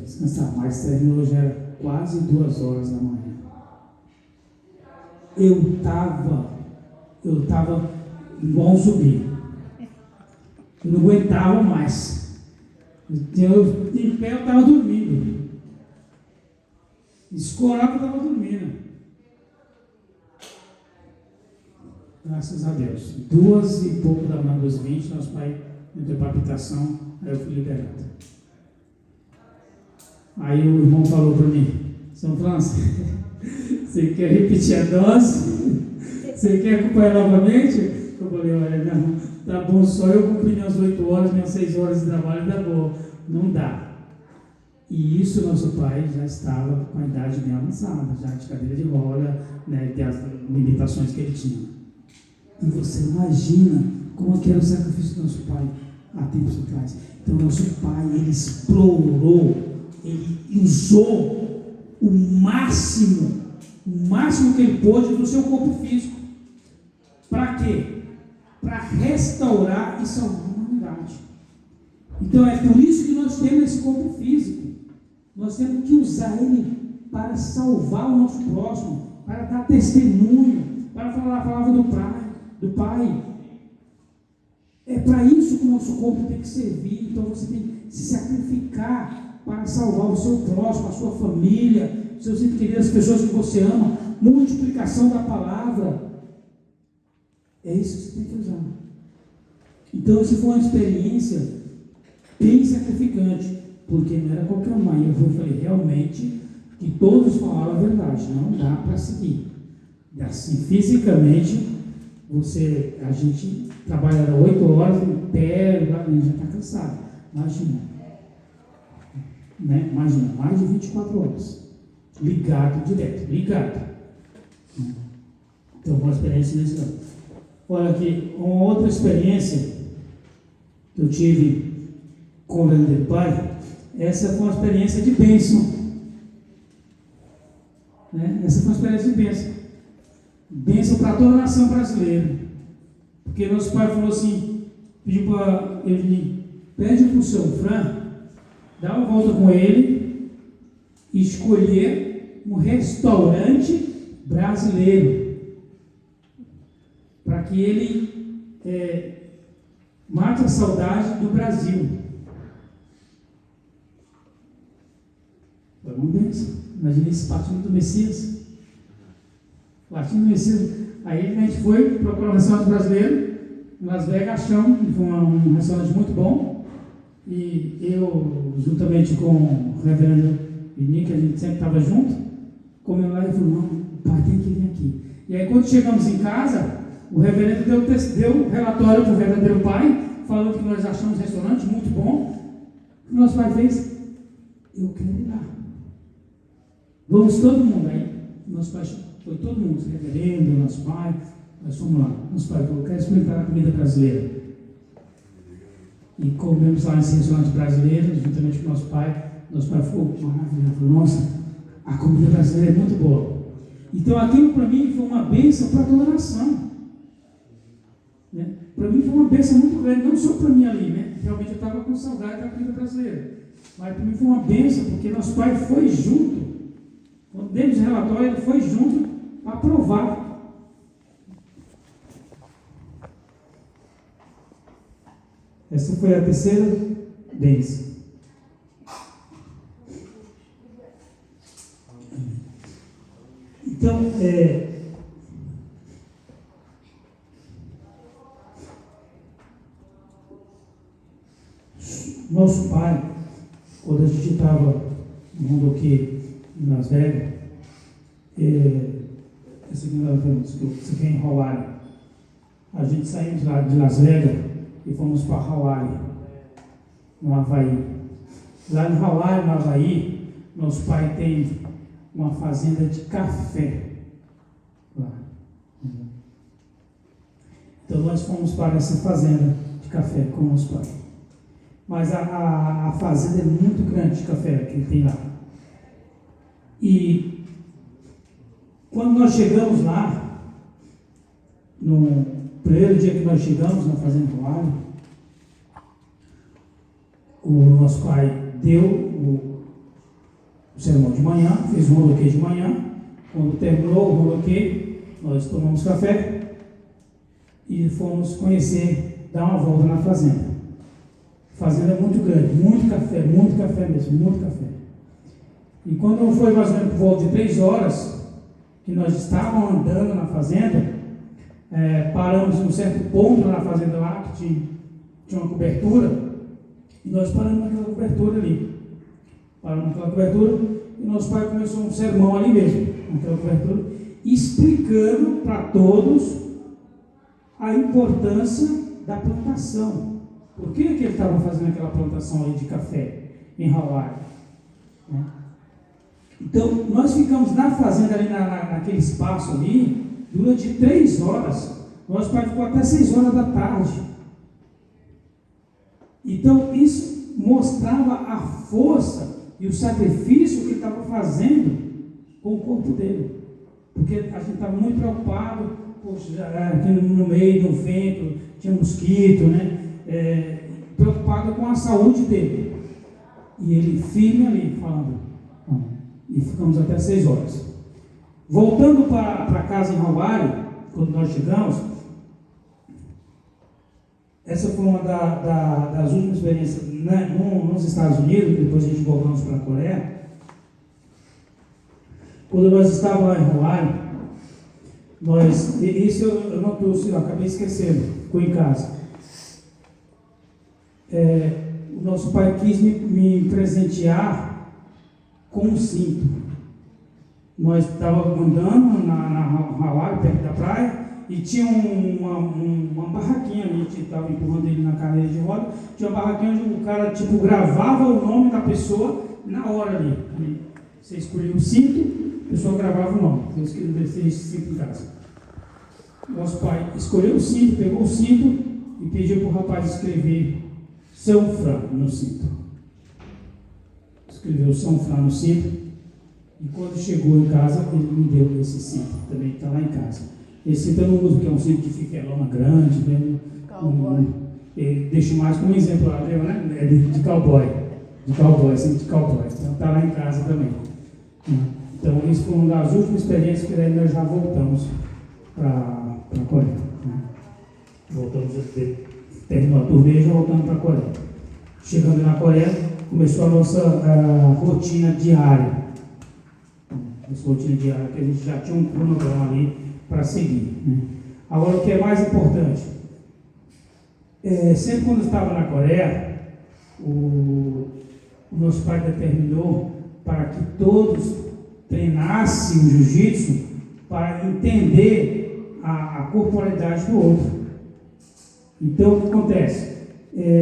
Descansar, mas terminou já era quase 2 horas da manhã. Eu estava igual um zumbi. Eu não aguentava mais. Em pé eu estava dormindo. Escorado eu estava dormindo. Graças a Deus. 2 e pouco da manhã, 2:20, nosso pai entrou para a habitação, aí eu fui liberado. Aí o irmão falou para mim: São Francisco, você quer repetir a dose? Você quer acompanhar novamente? Eu falei: olha, não, tá bom, só eu cumprir minhas 8 horas, minhas 6 horas de trabalho, tá bom. Não dá. E isso nosso pai já estava com a idade bem avançada, já de cadeira de roda, né, das limitações que ele tinha. E você imagina como que era o sacrifício do nosso pai há tempos atrás. Então nosso pai, ele explorou, ele usou o máximo que ele pôde do seu corpo físico. Para quê? Para restaurar e salvar a humanidade. Então é por isso que nós temos esse corpo físico. Nós temos que usar ele para salvar o nosso próximo, para dar testemunho, para falar a palavra do Pai. É para isso que o nosso corpo tem que servir. Então você tem que se sacrificar para salvar o seu próximo, a sua família, seus entes queridos, as pessoas que você ama. Multiplicação da palavra. É isso que você tem que usar. Então, isso foi uma experiência bem sacrificante, porque não era qualquer uma. Eu falei, realmente, que todos falaram a verdade, não dá para seguir. Assim, fisicamente, a gente trabalha 8 horas em pé, a gente já está cansado. Imagina, né? Imagina, mais de 24 horas, ligado direto. Então, uma experiência nesse ano. Olha aqui, uma outra experiência que eu tive com o verdadeiro Pai, essa foi uma experiência de bênção. Né? Essa foi uma experiência de bênção. Bênção para toda a nação brasileira. Porque nosso pai falou assim, pediu para ele, pede para o seu Fran, dar uma volta com ele e escolher um restaurante brasileiro. Para que ele mate a saudade do Brasil. Foi uma bênção. Imagina esse partindo do Messias. Partindo do Messias. Aí a gente foi procurar um restaurante brasileiro em Las Vegas, achamos, foi um restaurante muito bom. E eu, juntamente com o reverendo Vini, que a gente sempre estava junto, comendo lá e falou, não, o pai tem que vir aqui. E aí quando chegamos em casa, o reverendo deu relatório para o verdadeiro pai, falando que nós achamos o restaurante muito bom. O que nosso pai fez? Eu quero ir lá. Vamos todo mundo aí. Nosso pai foi todo mundo, o reverendo, nosso pai, nós fomos lá. Nosso pai falou, quero experimentar a comida brasileira. E comemos lá nesse restaurante brasileiro, juntamente com nosso pai. Nosso pai ficou maravilhoso, falou, nossa, a comida brasileira é muito boa. Então aquilo para mim foi uma bênção para toda a nação. Né? Para mim foi uma bênção muito grande, não só para mim ali, né? Realmente eu estava com saudade da comida brasileira. Mas para mim foi uma bênção, porque nosso pai foi junto. Quando demos o relatório, ele foi junto para aprovar. Essa foi a terceira bênção. Então, Nosso pai, quando a gente estava no Rondoquê, em Las Vegas, essa aqui é em Hawaii, a gente saímos lá de Las Vegas e fomos para Hawaii, no Havaí. Lá no Hawaii, no Havaí, nosso pai tem uma fazenda de café lá. Então nós fomos para essa fazenda de café com nosso pai. Mas a fazenda é muito grande de café que ele tem lá. E quando nós chegamos lá, no primeiro dia que nós chegamos na fazenda do Hawaii, o nosso pai deu o sermão de manhã, fez um roloquê de manhã. Quando terminou o roloquê, nós tomamos café e fomos conhecer, dar uma volta na fazenda. A fazenda é muito grande, muito café mesmo, muito café. E quando foi mais ou menos por volta de 3 horas, que nós estávamos andando na fazenda, paramos em um certo ponto na fazenda lá, que tinha uma cobertura, e nós paramos naquela cobertura ali. Paramos naquela cobertura, e nosso pai começou um sermão ali mesmo, naquela cobertura, explicando para todos a importância da plantação. Por que ele estava fazendo aquela plantação ali de café em Hawaii? Né? Então, nós ficamos na fazenda ali, naquele espaço ali, durante 3 horas. Nosso pai ficou até 6 horas da tarde. Então, isso mostrava a força e o sacrifício que ele estava fazendo com o corpo dele. Porque a gente estava muito preocupado, poxa, aqui no meio do vento, tinha mosquito, né? Preocupado com a saúde dele. E ele firme ali, falando. E ficamos até 6 horas. Voltando para casa em Hawaii, quando nós chegamos, essa foi uma das últimas experiências, né, nos Estados Unidos. Depois a gente voltamos para a Coreia. Quando nós estávamos lá em Hawaii, isso eu não trouxe, eu acabei esquecendo, ficou em casa. O nosso pai quis me presentear com um cinto. Nós estávamos andando na Hawaii, perto da praia, e tinha uma barraquinha ali, a gente estava empurrando ele na cadeira de roda, tinha uma barraquinha onde o cara gravava o nome da pessoa na hora ali. Você escolhia o cinto, a pessoa gravava o nome. Deus queria descer esse cinto em casa. Nosso pai escolheu o cinto, pegou o cinto e pediu para o rapaz escrever São Fran no cinto. Escreveu São Fran no cinto. E quando chegou em casa, ele me deu esse cinto. Também está lá em casa. Esse cinto eu não uso, porque é um cinto de fivelona grande, né? Deixo mais como exemplo lá, né? É de cowboy. Cinto de cowboy. Então está lá em casa também. Então, isso foi uma das últimas experiências que daí nós já voltamos para a Coreia. Né? Terminou a turnê e já voltamos para a Coreia. Chegando na Coreia, começou a nossa rotina diária. Essa rotina diária, que a gente já tinha um cronograma ali para seguir. Né? Agora, o que é mais importante, sempre quando eu estava na Coreia, o nosso pai determinou para que todos treinassem o jiu-jitsu para entender a corporalidade do outro. Então, o que acontece?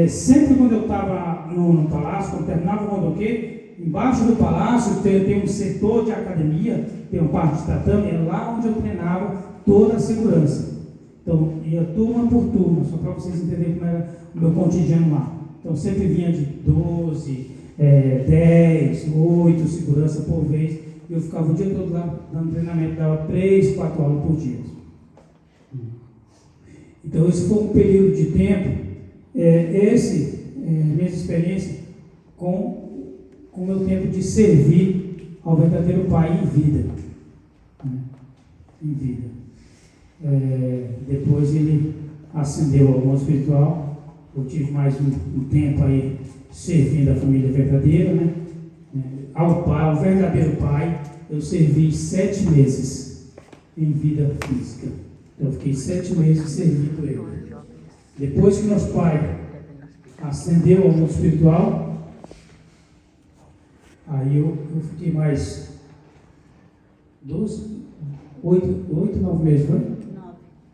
Sempre quando eu estava no palácio, quando terminava o rondoquê, embaixo do palácio tem um setor de academia, tem uma parte de tatame, é lá onde eu treinava toda a segurança. Então, ia turma por turma, só para vocês entenderem como era o meu cotidiano lá. Então, sempre vinha de 12, 10, 8 segurança por vez. Eu ficava o dia todo lá dando treinamento, dava 3, 4 aulas por dia. Então, esse foi um período de tempo, minha experiência com o meu tempo de servir ao verdadeiro Pai em vida. Em vida. Depois ele ascendeu ao mundo espiritual. Eu tive mais um tempo aí servindo a família verdadeira, né? Ao Pai, ao verdadeiro Pai, eu servi 7 meses em vida física. Então, eu fiquei 7 meses servindo ele. Depois que nosso pai ascendeu ao mundo espiritual. Aí eu fiquei mais 8, 9 meses, foi?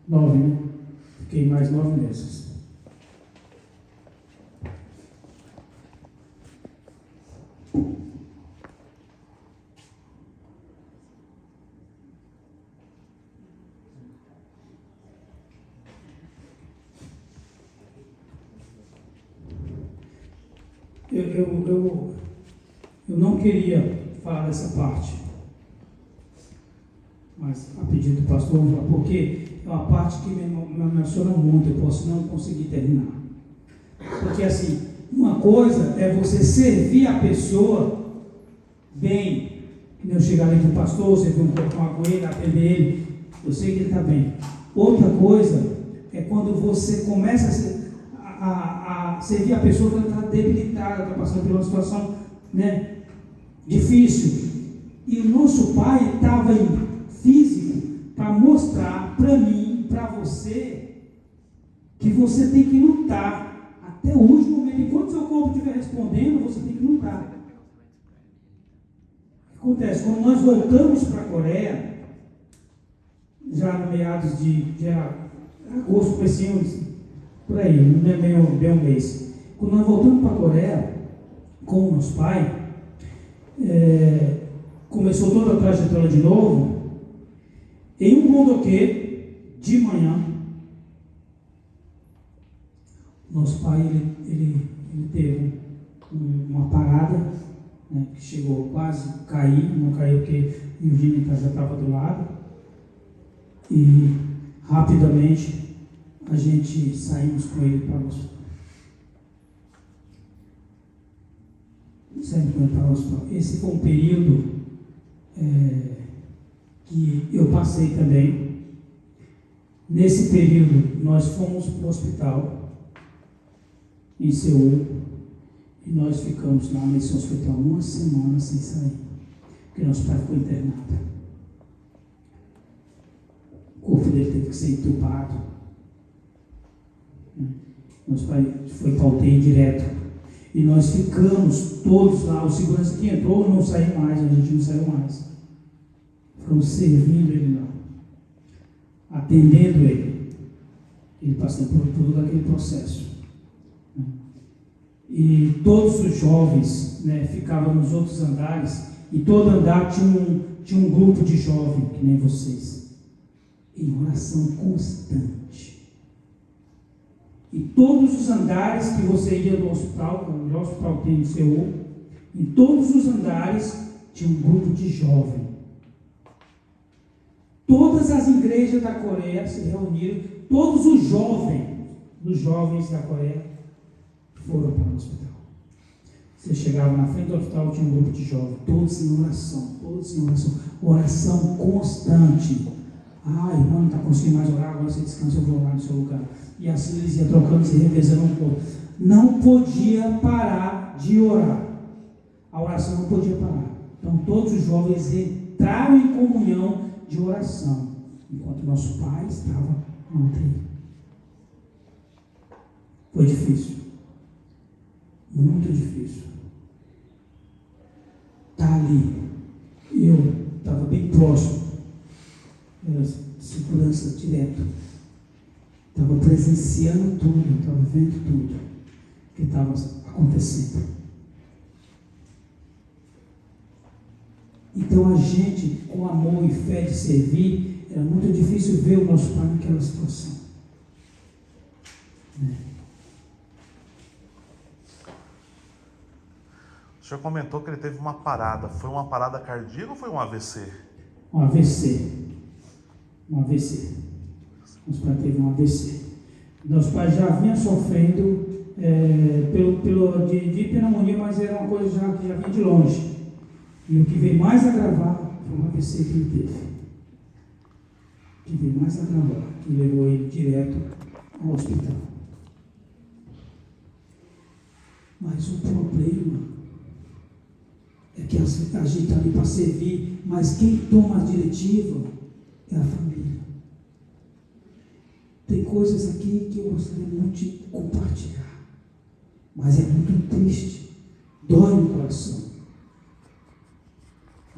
9, né? Fiquei mais 9 meses. Eu não queria falar dessa parte, mas a pedido do pastor, vou falar, porque é uma parte que me emociona muito, eu posso não conseguir terminar. Porque assim, uma coisa é você servir a pessoa bem, que nem eu chegar ali com o pastor, você vir um pouco com água ele, atender ele, eu sei que ele está bem. Outra coisa é quando você começa a servir a pessoa que ela está debilitada, está passando por uma situação, né, difícil. E o nosso pai estava em físico para mostrar para mim, para você, que você tem que lutar até o último momento. Enquanto seu corpo estiver respondendo, você tem que lutar. O que acontece? Quando nós voltamos para a Coreia, já no meados de agosto, comecinho, por aí, não é bem um mês. Quando nós voltamos para a Coreia, com o nosso pai, começou toda a trajetória de novo. Em um rondoquê, de manhã, nosso pai ele teve uma parada, né, que chegou quase a cair, não caiu porque o Eugênio já estava do lado, e rapidamente a gente saímos com ele para o hospital. Esse foi um período que eu passei também. Nesse período, nós fomos para o hospital em Seul e nós ficamos lá nesse hospital 1 semana sem sair, porque nosso pai ficou internado. O corpo dele teve que ser entubado. Nosso pai foi para UTI direto. E nós ficamos todos lá, o segurança que entrou não saiu mais, a gente não saiu mais. Ficamos servindo ele lá, atendendo ele. Ele passando por todo aquele processo. E todos os jovens, né, ficavam nos outros andares, e todo andar tinha um grupo de jovens, que nem vocês, em oração constante. E todos os andares que você ia do hospital, o melhor hospital que tem em Seul, em todos os andares tinha um grupo de jovens. Todas as igrejas da Coreia se reuniram, todos os jovens da Coreia foram para o hospital. Você chegava na frente do hospital, tinha um grupo de jovens, todos em oração, oração constante. Irmão, não está conseguindo mais orar, agora você descansa, eu vou orar no seu lugar. E assim eles iam trocando, se revezando um pouco. Não podia parar de orar. A oração não podia parar. Então todos os jovens entraram em comunhão de oração, enquanto nosso pai estava na UTI. Foi difícil. Muito difícil. Está ali. Eu estava bem próximo. Era segurança direto. Estava presenciando tudo, estava vendo tudo que estava acontecendo. Então a gente, com amor e fé de servir, era muito difícil ver o nosso pai naquela situação. O senhor comentou que ele teve uma parada. Foi uma parada cardíaca ou foi um AVC? Um AVC. Nosso pai teve um AVC. Nosso pai já vinha sofrendo de pneumonia, mas era uma coisa que já vinha de longe. E o que veio mais agravar foi um AVC que ele teve. Que levou ele direto ao hospital. Mas o problema é que a gente está ali para servir, mas quem toma a diretiva é a família. Tem coisas aqui que eu gostaria muito de compartilhar. Mas é muito triste. Dói no coração.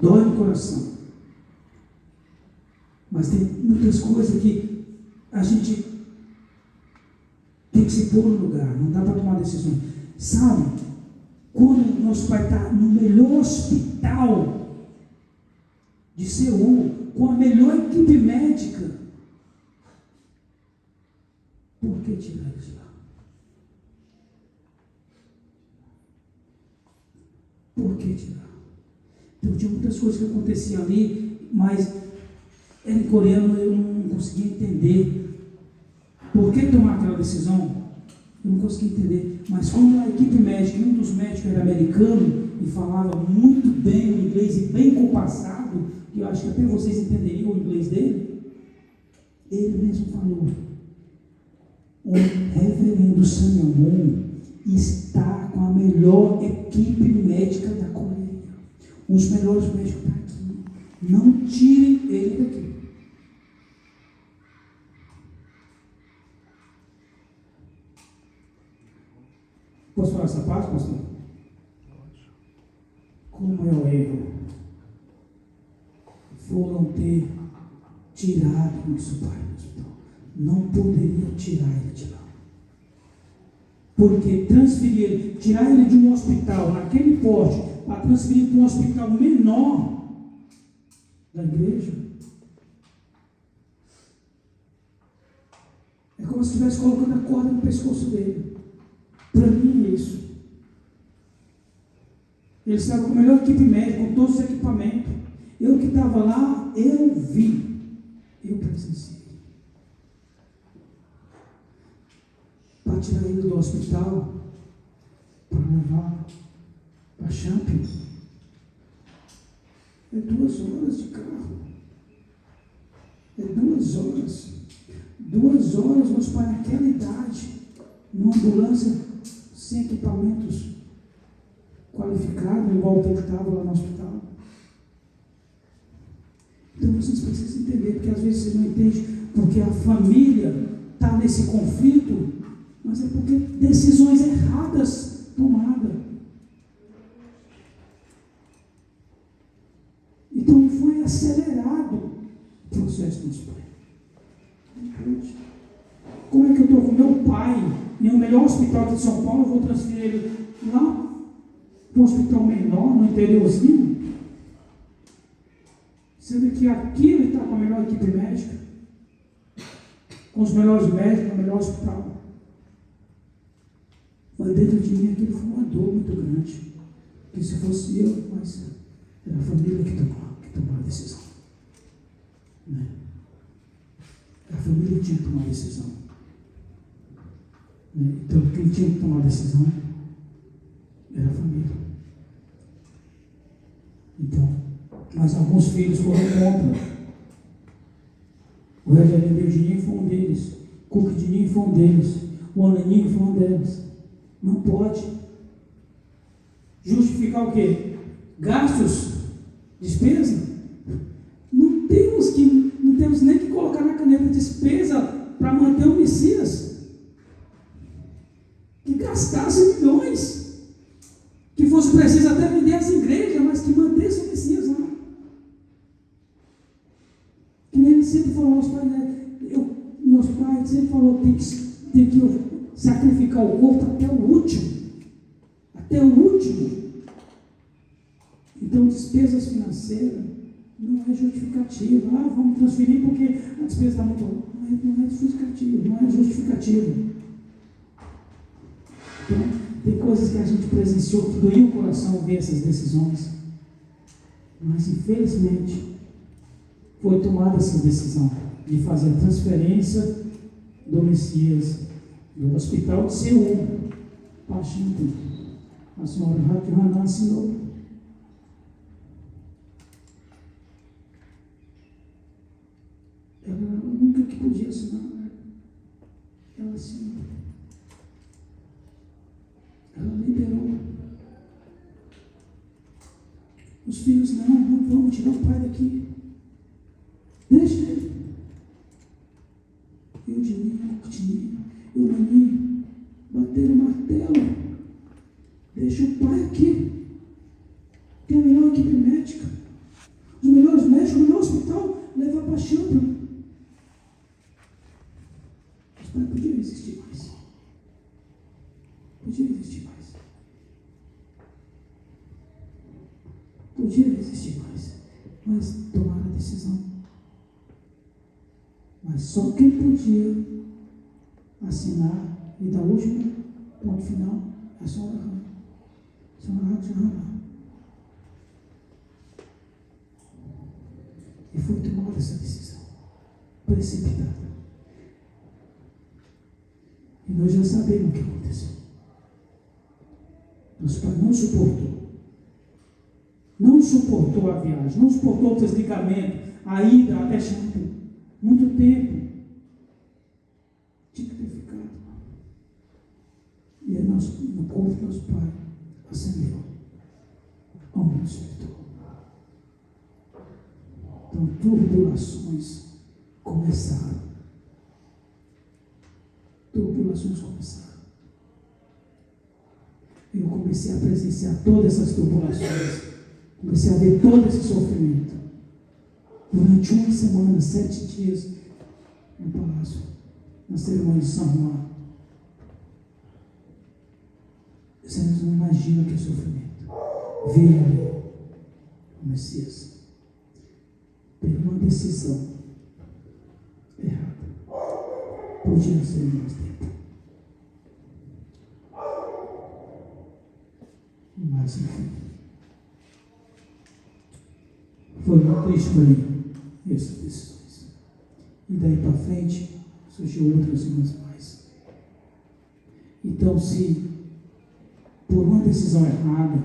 Dói no coração. Mas tem muitas coisas que a gente tem que se pôr no lugar. Não dá para tomar decisões. Sabe? Quando nosso pai está no melhor hospital de Seul, com a melhor equipe médica, por que tirar ele de lá? Por que tirar? Então tinha muitas coisas que aconteciam ali, mas era em coreano, eu não conseguia entender. Por que tomar aquela decisão? Eu não conseguia entender. Mas como a equipe médica, um dos médicos era americano e falava muito bem o inglês e bem compassado, que eu acho que até vocês entenderiam o inglês dele, ele mesmo falou: o reverendo Sanyamun está com a melhor equipe médica da Coreia. Os melhores médicos estão aqui. Não tirem ele daqui. Posso falar essa parte, pastor? Como é o erro? Foram ter tirado nosso pai do hospital. Não poderia tirar ele de lá. Porque transferir ele, tirar ele de um hospital naquele porte, para transferir para um hospital menor da igreja, é como se estivesse colocando a corda no pescoço dele. Para mim é isso. Ele estava com a melhor equipe médica, com todos os equipamentos. Eu que estava lá, eu vi, eu presenciei. Para tirar ele do hospital, para levar para a Champions, é 2 horas de carro. É 2 horas. 2 horas, meus pais naquela idade, numa ambulância sem equipamentos qualificados, igual o que estava lá no hospital. Então vocês precisam entender, porque às vezes vocês não entendem, porque a família está nesse conflito, mas é porque decisões erradas tomadas. Então foi acelerado o processo dos pais. Como é que eu estou com meu pai em um melhor hospital de São Paulo, eu vou transferir ele lá para um hospital menor, no interiorzinho, sendo que aqui ele está com a melhor equipe médica, com os melhores médicos, no melhor hospital. Mas dentro de mim aquilo foi uma dor muito grande. Porque se fosse eu, mas era a família que tomou a decisão. Né? A família tinha que tomar a decisão. Né? Então quem tinha que tomar a decisão era a família. Então, mas alguns filhos foram contra. O reverendo Eugênio foi um deles. Cuca Dininho foi um deles. O Ananinho foi um deles. Não pode. Justificar o quê? Gastos? Despesa? Não temos nem que colocar na caneta despesa para manter o Messias. Que gastasse milhões. Que fosse preciso até vender as igrejas, mas que mantesse o Messias lá. Que nem ele sempre falou, nosso pai sempre falou, tem que sacrificar o corpo até o último. Até o último. Então, despesas financeiras não é justificativa. Vamos transferir porque a despesa está muito alta. Não é justificativa, não é justificativa. Então, tem coisas que a gente presenciou que doía o coração ver essas decisões. Mas, infelizmente, foi tomada essa decisão de fazer a transferência do Messias do hospital de Seul para a China. A senhora Hanan assinou. Ela era a única que podia assinar. Ela assinou. Ela liberou. Os filhos, não vamos tirar o pai daqui. Deixa ele. Eu, Dininho, o Naninho, bateram o martelo. Deixa o pai aqui. Tem a melhor equipe médica. Os melhores médicos, o melhor hospital, leva a paixão para mim. Os pais podiam existir mais. Podia existir mais. Podia existir mais. Mas tomaram a decisão. Mas só quem podia assinar e dar o último ponto final é a senhora Rama. A senhora Rama. E foi tomada essa decisão precipitada. E nós já sabemos o que aconteceu. Nosso pai não suportou. Não suportou a viagem, não suportou o desligamento, a ida até Xanadu. Muito tempo. Tinha que ter ficado. E aí no corpo do nosso pai acendeu ao mundo espiritual. Então, turbulações começaram. Turbulações começaram. Eu comecei a presenciar todas essas turbulações. Comecei a ver todo esse sofrimento. Durante uma semana, 7 dias, no palácio, na cerimônia de São Juan. Vocês não imaginam que é sofrimento. Veio ali o Messias. Teve uma decisão errada. Podia ser mais tempo. Mas enfim. Foi muito triste para mim essas decisões. E daí para frente surgiu outras umas mais. Então, se por uma decisão errada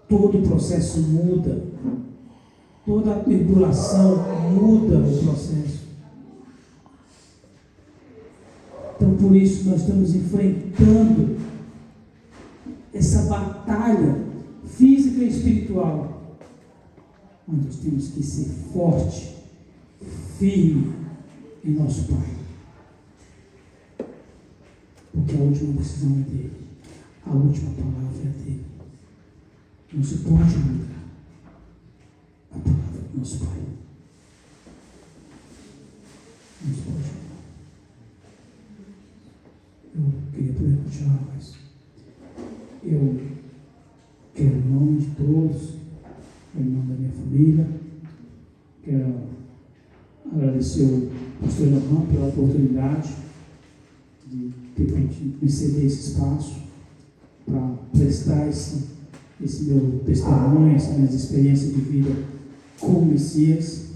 todo o processo muda, toda a tribulação muda o processo. Então, por isso nós estamos enfrentando essa batalha física e espiritual, mas nós temos que ser forte, firme em nosso Pai, porque a última decisão é dele, a última palavra é dele. Não se pode mudar a palavra do nosso Pai. Não se pode mudar. Eu queria poder continuar, mas eu quero, em nome de todos, em nome da minha família, quero agradecer ao pastor João pela oportunidade de ter pedido, me ceder esse espaço para prestar esse meu testemunho, essa minha experiência de vida com o Messias.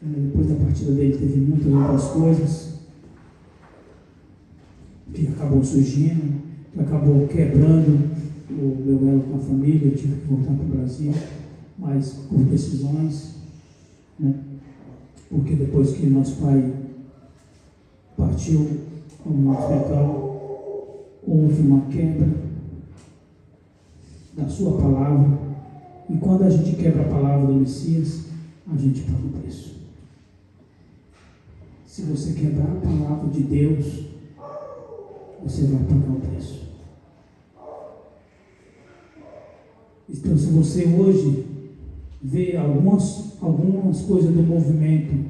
Depois da partida dele teve muitas outras coisas que acabou surgindo, que acabou quebrando o meu elo com a família. Eu tive que voltar para o Brasil, mas por decisões, né? Porque depois que nosso pai partiu ao mundo espiritual, houve uma quebra da sua palavra, e quando a gente quebra a palavra do Messias, a gente paga o preço. Se você quebrar a palavra de Deus, você vai pagar o preço. Então, se você hoje vê algumas coisas do movimento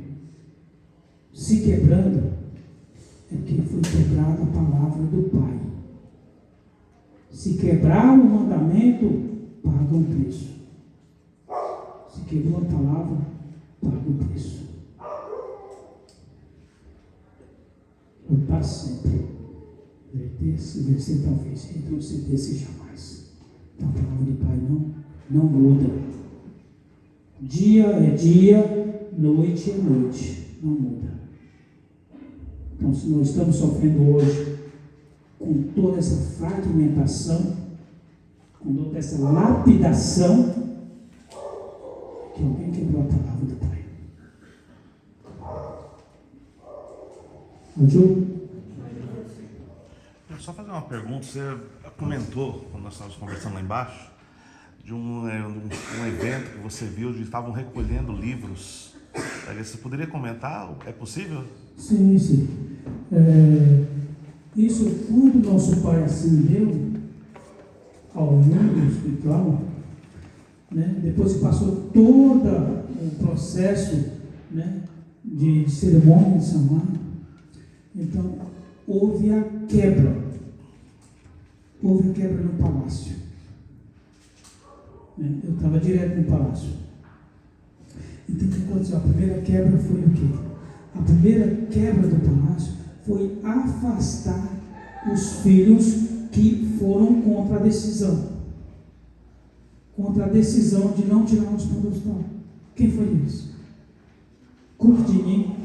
se quebrando, é porque foi quebrada a palavra do Pai. Se quebrar o mandamento, paga o preço. Se quebrou a palavra, paga o preço. Para sempre. Vencer talvez, retroceder-se jamais. Então a palavra do Pai não muda. Dia é dia, noite é noite. Não muda. Então, se nós estamos sofrendo hoje com toda essa fragmentação, com toda essa lapidação, que alguém quebrou a palavra do Pai. Ajuda? Só fazer uma pergunta. Você comentou, quando nós estávamos conversando lá embaixo, de um evento que você viu, de estavam recolhendo livros. Você poderia comentar? É possível? Sim. Isso, quando nosso pai ascendeu ao mundo espiritual, né, depois que passou todo o processo, né, de cerimônia de samar, então houve a quebra no palácio. Né? Eu estava direto no palácio. Então o que aconteceu? A primeira quebra foi o quê? A primeira quebra do palácio foi afastar os filhos que foram contra a decisão de não tirar os pães do hospital. Quem foi isso? Curtininho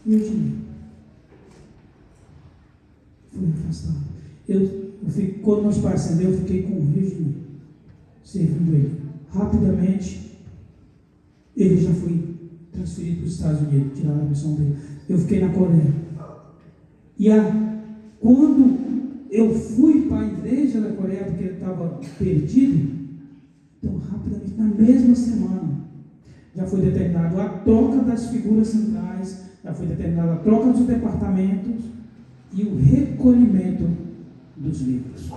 e Eugênio. Foi afastado. Quando meus pais ascenderam, eu fiquei com o Eugênio, servindo ele. Rapidamente, ele já foi transferido para os Estados Unidos, tiraram a missão dele. Eu fiquei na Coreia. E quando eu fui para a igreja da Coreia, porque eu estava perdido, então rapidamente, na mesma semana, já foi determinado a troca das figuras centrais, já foi determinada a troca dos departamentos e o recolhimento dos livros.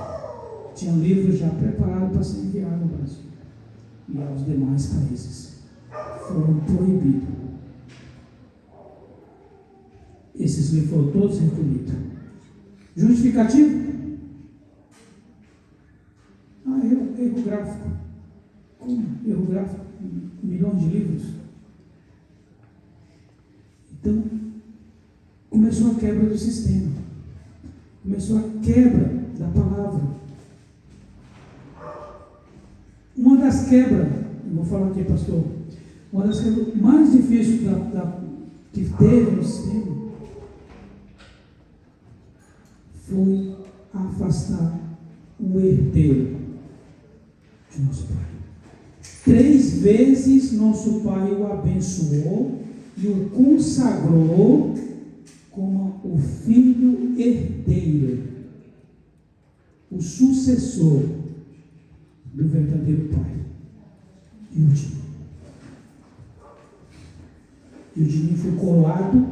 Tinham livros já preparados para ser enviados ao Brasil e aos demais países. Foram proibidos. Esses livros foram todos recolhidos. Justificativo? Erro gráfico. Como? Erro gráfico? Milhões de livros. Então, começou a quebra do sistema. Começou a quebra da palavra. Uma das quebras, eu vou falar aqui, pastor, uma das quebras mais difíceis que teve no sistema foi afastar o herdeiro de nosso pai. 3 vezes nosso pai o abençoou e o consagrou como o filho herdeiro, o sucessor do verdadeiro pai. Eugênio foi coroado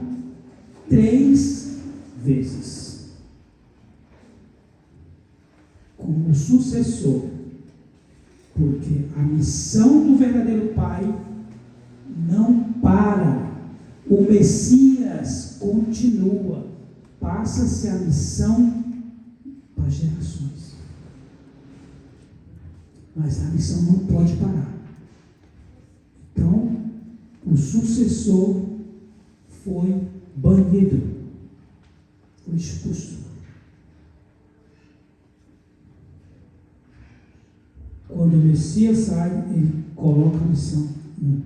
3 vezes como o sucessor, porque a missão do verdadeiro pai não para. O Messias continua, passa-se a missão para gerações, mas a missão não pode parar. Então, o sucessor foi banido, foi expulso. Quando o Messias sai, ele coloca a missão no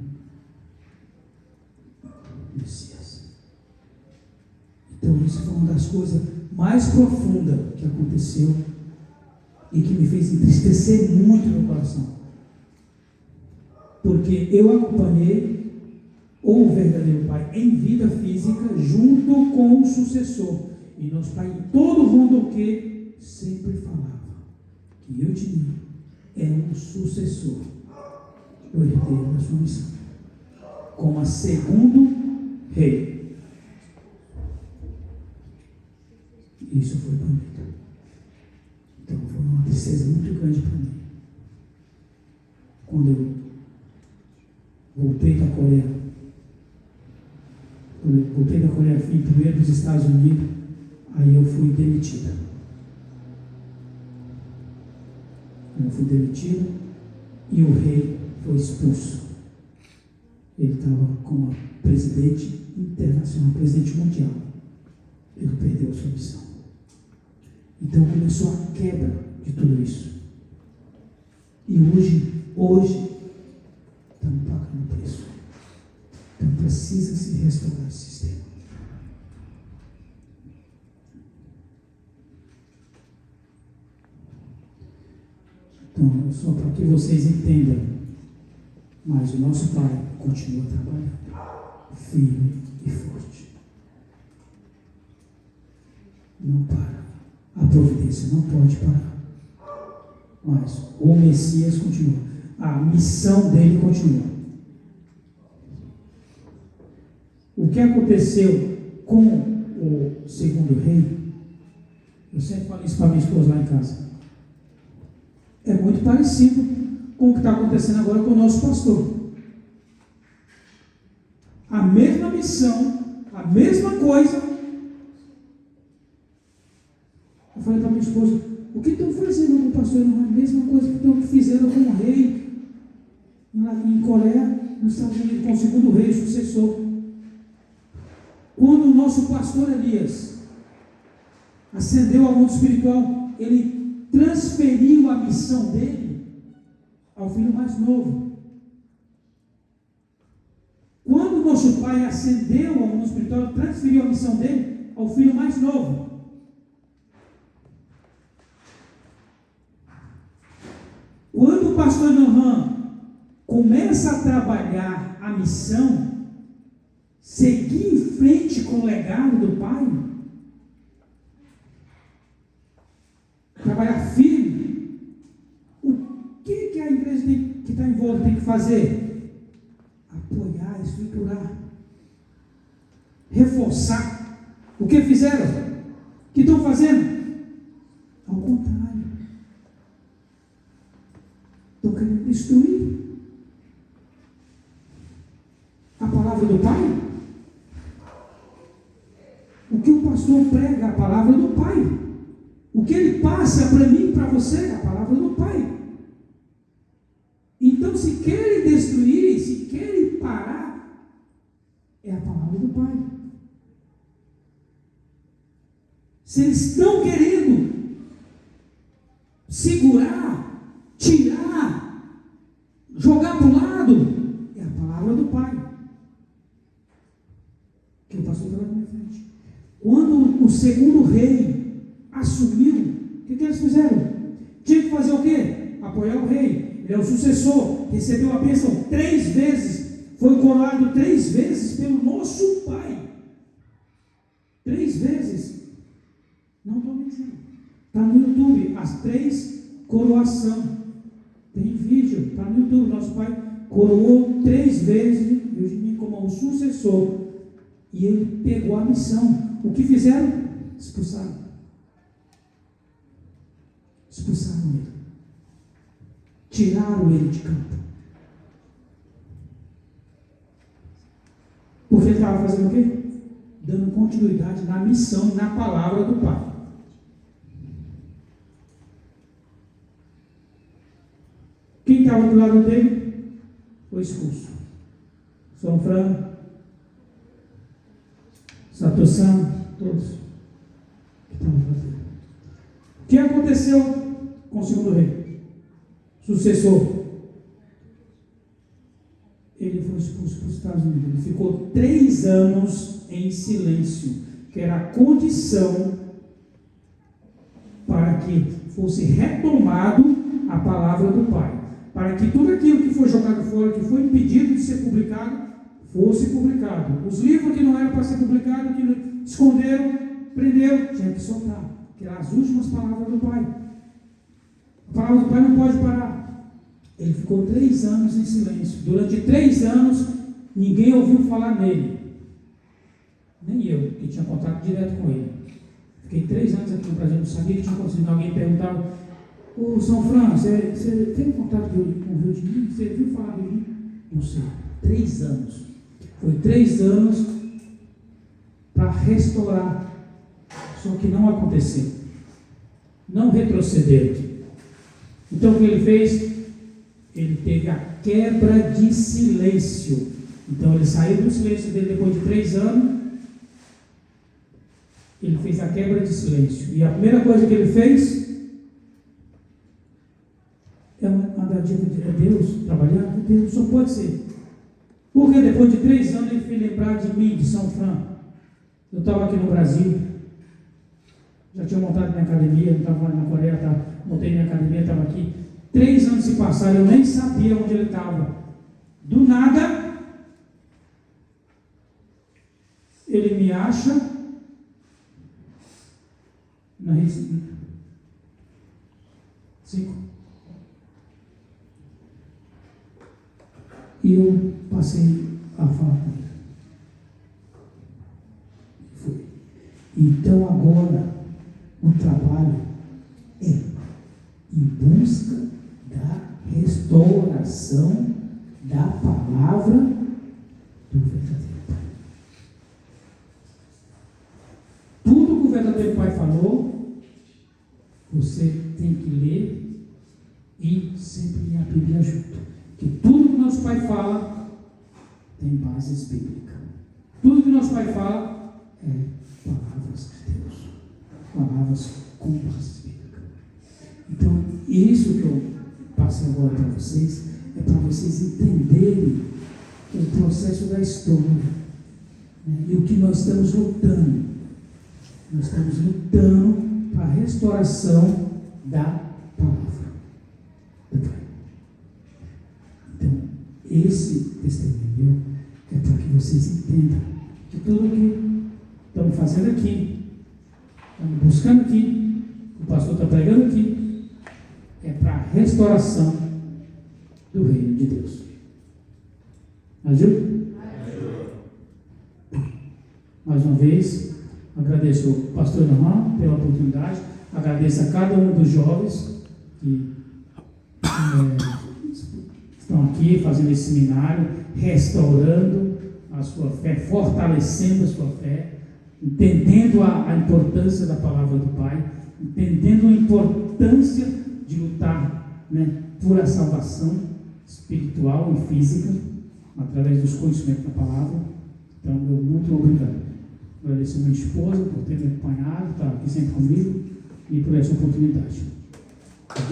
Messias. Então, isso foi uma das coisas mais profundas que aconteceu e que me fez entristecer muito no coração. Porque eu acompanhei o verdadeiro pai em vida física junto com o sucessor. E nosso pai, em todo mundo, o que sempre falava que Eugênio é um sucessor, o herdeiro da sua missão, como a segundo rei. Isso foi banido. Então foi uma tristeza muito grande para mim. Quando eu voltei da Coreia, fui primeiro dos Estados Unidos, aí eu fui demitida. Eu fui demitido e o rei foi expulso. Ele estava como presidente internacional, presidente mundial. Ele perdeu a sua missão. Então começou a quebra de tudo isso. E hoje estamos pagando o preço. Então precisa se restaurar esse sistema. Então, só para que vocês entendam, mas o nosso Pai continua trabalhando, firme e forte. Não para. A providência não pode parar. Mas o Messias continua. A missão dele continua. O que aconteceu com o segundo rei Eu sempre falo isso para minha esposa lá em casa. É muito parecido com o que está acontecendo agora com o nosso pastor. A mesma missão, a mesma coisa. Eu falei para minha esposa, o que estão fazendo com o pastor? Não é a mesma coisa que fizeram com o rei em Coreia, nos Estados Unidos, com o segundo rei, o sucessor. Quando o nosso pastor Elias ascendeu ao mundo espiritual, ele transferiu a missão dele ao filho mais novo. Quando o nosso pai ascendeu ao mundo espiritual, ele transferiu a missão dele ao filho mais novo. Quando o pastor Nohan começa a trabalhar a missão, seguir em frente com o legado do pai, trabalhar firme, o que a igreja que está em volta tem que fazer? Apoiar, estruturar, reforçar. O que fizeram? O que estão fazendo? Ao contrário. Estão querendo destruir a palavra do Pai. O que o pastor prega é a palavra do Pai. O que ele passa para mim e para você é a palavra do Pai. Então, se querem destruir, se querem parar, é a palavra do Pai. Se eles estão querendo segurar, tirar, jogar para o lado, é a palavra do Pai. Que o pastor está na minha frente. Quando o segundo rei assumiu, o que eles fizeram? Tinha que fazer o quê? Apoiar o rei. Ele é o sucessor, recebeu a bênção 3 vezes, foi coroado 3 vezes pelo nosso pai. 3 vezes. Não estou dizendo. Está no YouTube, as 3 coroações. Tem vídeo, está no YouTube. Nosso pai coroou 3 vezes Eugênio como o sucessor. E ele pegou a missão. O que fizeram? Expulsaram. Expulsaram ele. Tiraram ele de campo. Porque ele estava fazendo o quê? Dando continuidade na missão, na palavra do Pai. Quem estava do lado dele foi expulso. São Fran, Satosan, todos que estavam fazendo. O que aconteceu com o segundo rei? Sucessor. Ele foi expulso para os Estados Unidos. Ele ficou 3 anos em silêncio, que era a condição para que fosse retomado a palavra do Pai. Para que tudo aquilo que foi jogado fora, que foi impedido de ser publicado, fosse publicado. Os livros que não eram para ser publicados, que esconderam, prenderam, tinha que soltar, que eram as últimas palavras do Pai. A palavra do Pai não pode parar. Ele ficou 3 anos em silêncio. Durante 3 anos, ninguém ouviu falar nele. Nem eu, que tinha contato direto com ele. Fiquei 3 anos aqui no Brasil, não sabia que tinha acontecido. Alguém perguntava: ô São Fran, você tem contato com o Rio de Janeiro? Você viu falar do Rio? Não sei. 3 anos. Foi 3 anos para restaurar. Só que não aconteceu. Não retrocederam. Então o que ele fez? Ele teve a quebra de silêncio. Então ele saiu do silêncio dele depois de 3 anos. Ele fez a quebra de silêncio. E a primeira coisa que ele fez é mandar a Deus, trabalhar com Deus. Só pode ser. Porque depois de 3 anos ele fez lembrar de mim, de São Fran. Eu estava aqui no Brasil. Já tinha montado minha academia, eu estava na Coreia, montei minha academia, estava aqui. 3 anos se passaram, eu nem sabia onde ele estava. Do nada, ele me acha na Recife. 5. E eu passei a falar com ele. Fui. Então agora, o trabalho é em busca da restauração da palavra do verdadeiro Pai. Tudo que o verdadeiro Pai falou, você tem que ler e sempre ler a Bíblia junto. Que tudo que nosso Pai fala tem bases bíblicas. Tudo que nosso Pai fala é palavras de Deus. Palavras com bases bíblicas. Então, isso que eu passo agora para vocês, é para vocês entenderem o processo da história, né? E o que nós estamos lutando. Nós estamos lutando para a restauração da palavra do Pai. Então, esse testemunho é para que vocês entendam que tudo que estamos fazendo aqui, estamos buscando aqui, o pastor está pregando aqui, é para a restauração do reino de Deus. Ajuda? Mais uma vez, agradeço ao pastor Norman pela oportunidade, agradeço a cada um dos jovens que estão aqui fazendo esse seminário, restaurando a sua fé, fortalecendo a sua fé, entendendo a importância da palavra do Pai, entendendo a importância de lutar, né, por a salvação espiritual e física, através dos conhecimentos da palavra. Então, meu muito obrigado. Agradeço a minha esposa por ter me acompanhado, estar aqui sempre comigo e por essa oportunidade. Eu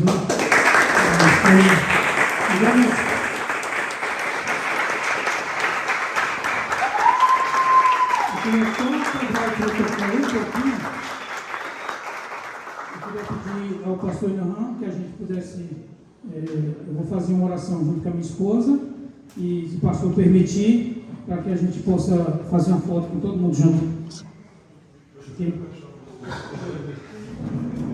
queria pedir ao pastor Inahan que a gente pudesse, eu vou fazer uma oração junto com a minha esposa e, se o pastor permitir, para que a gente possa fazer uma foto com todo mundo junto. Okay?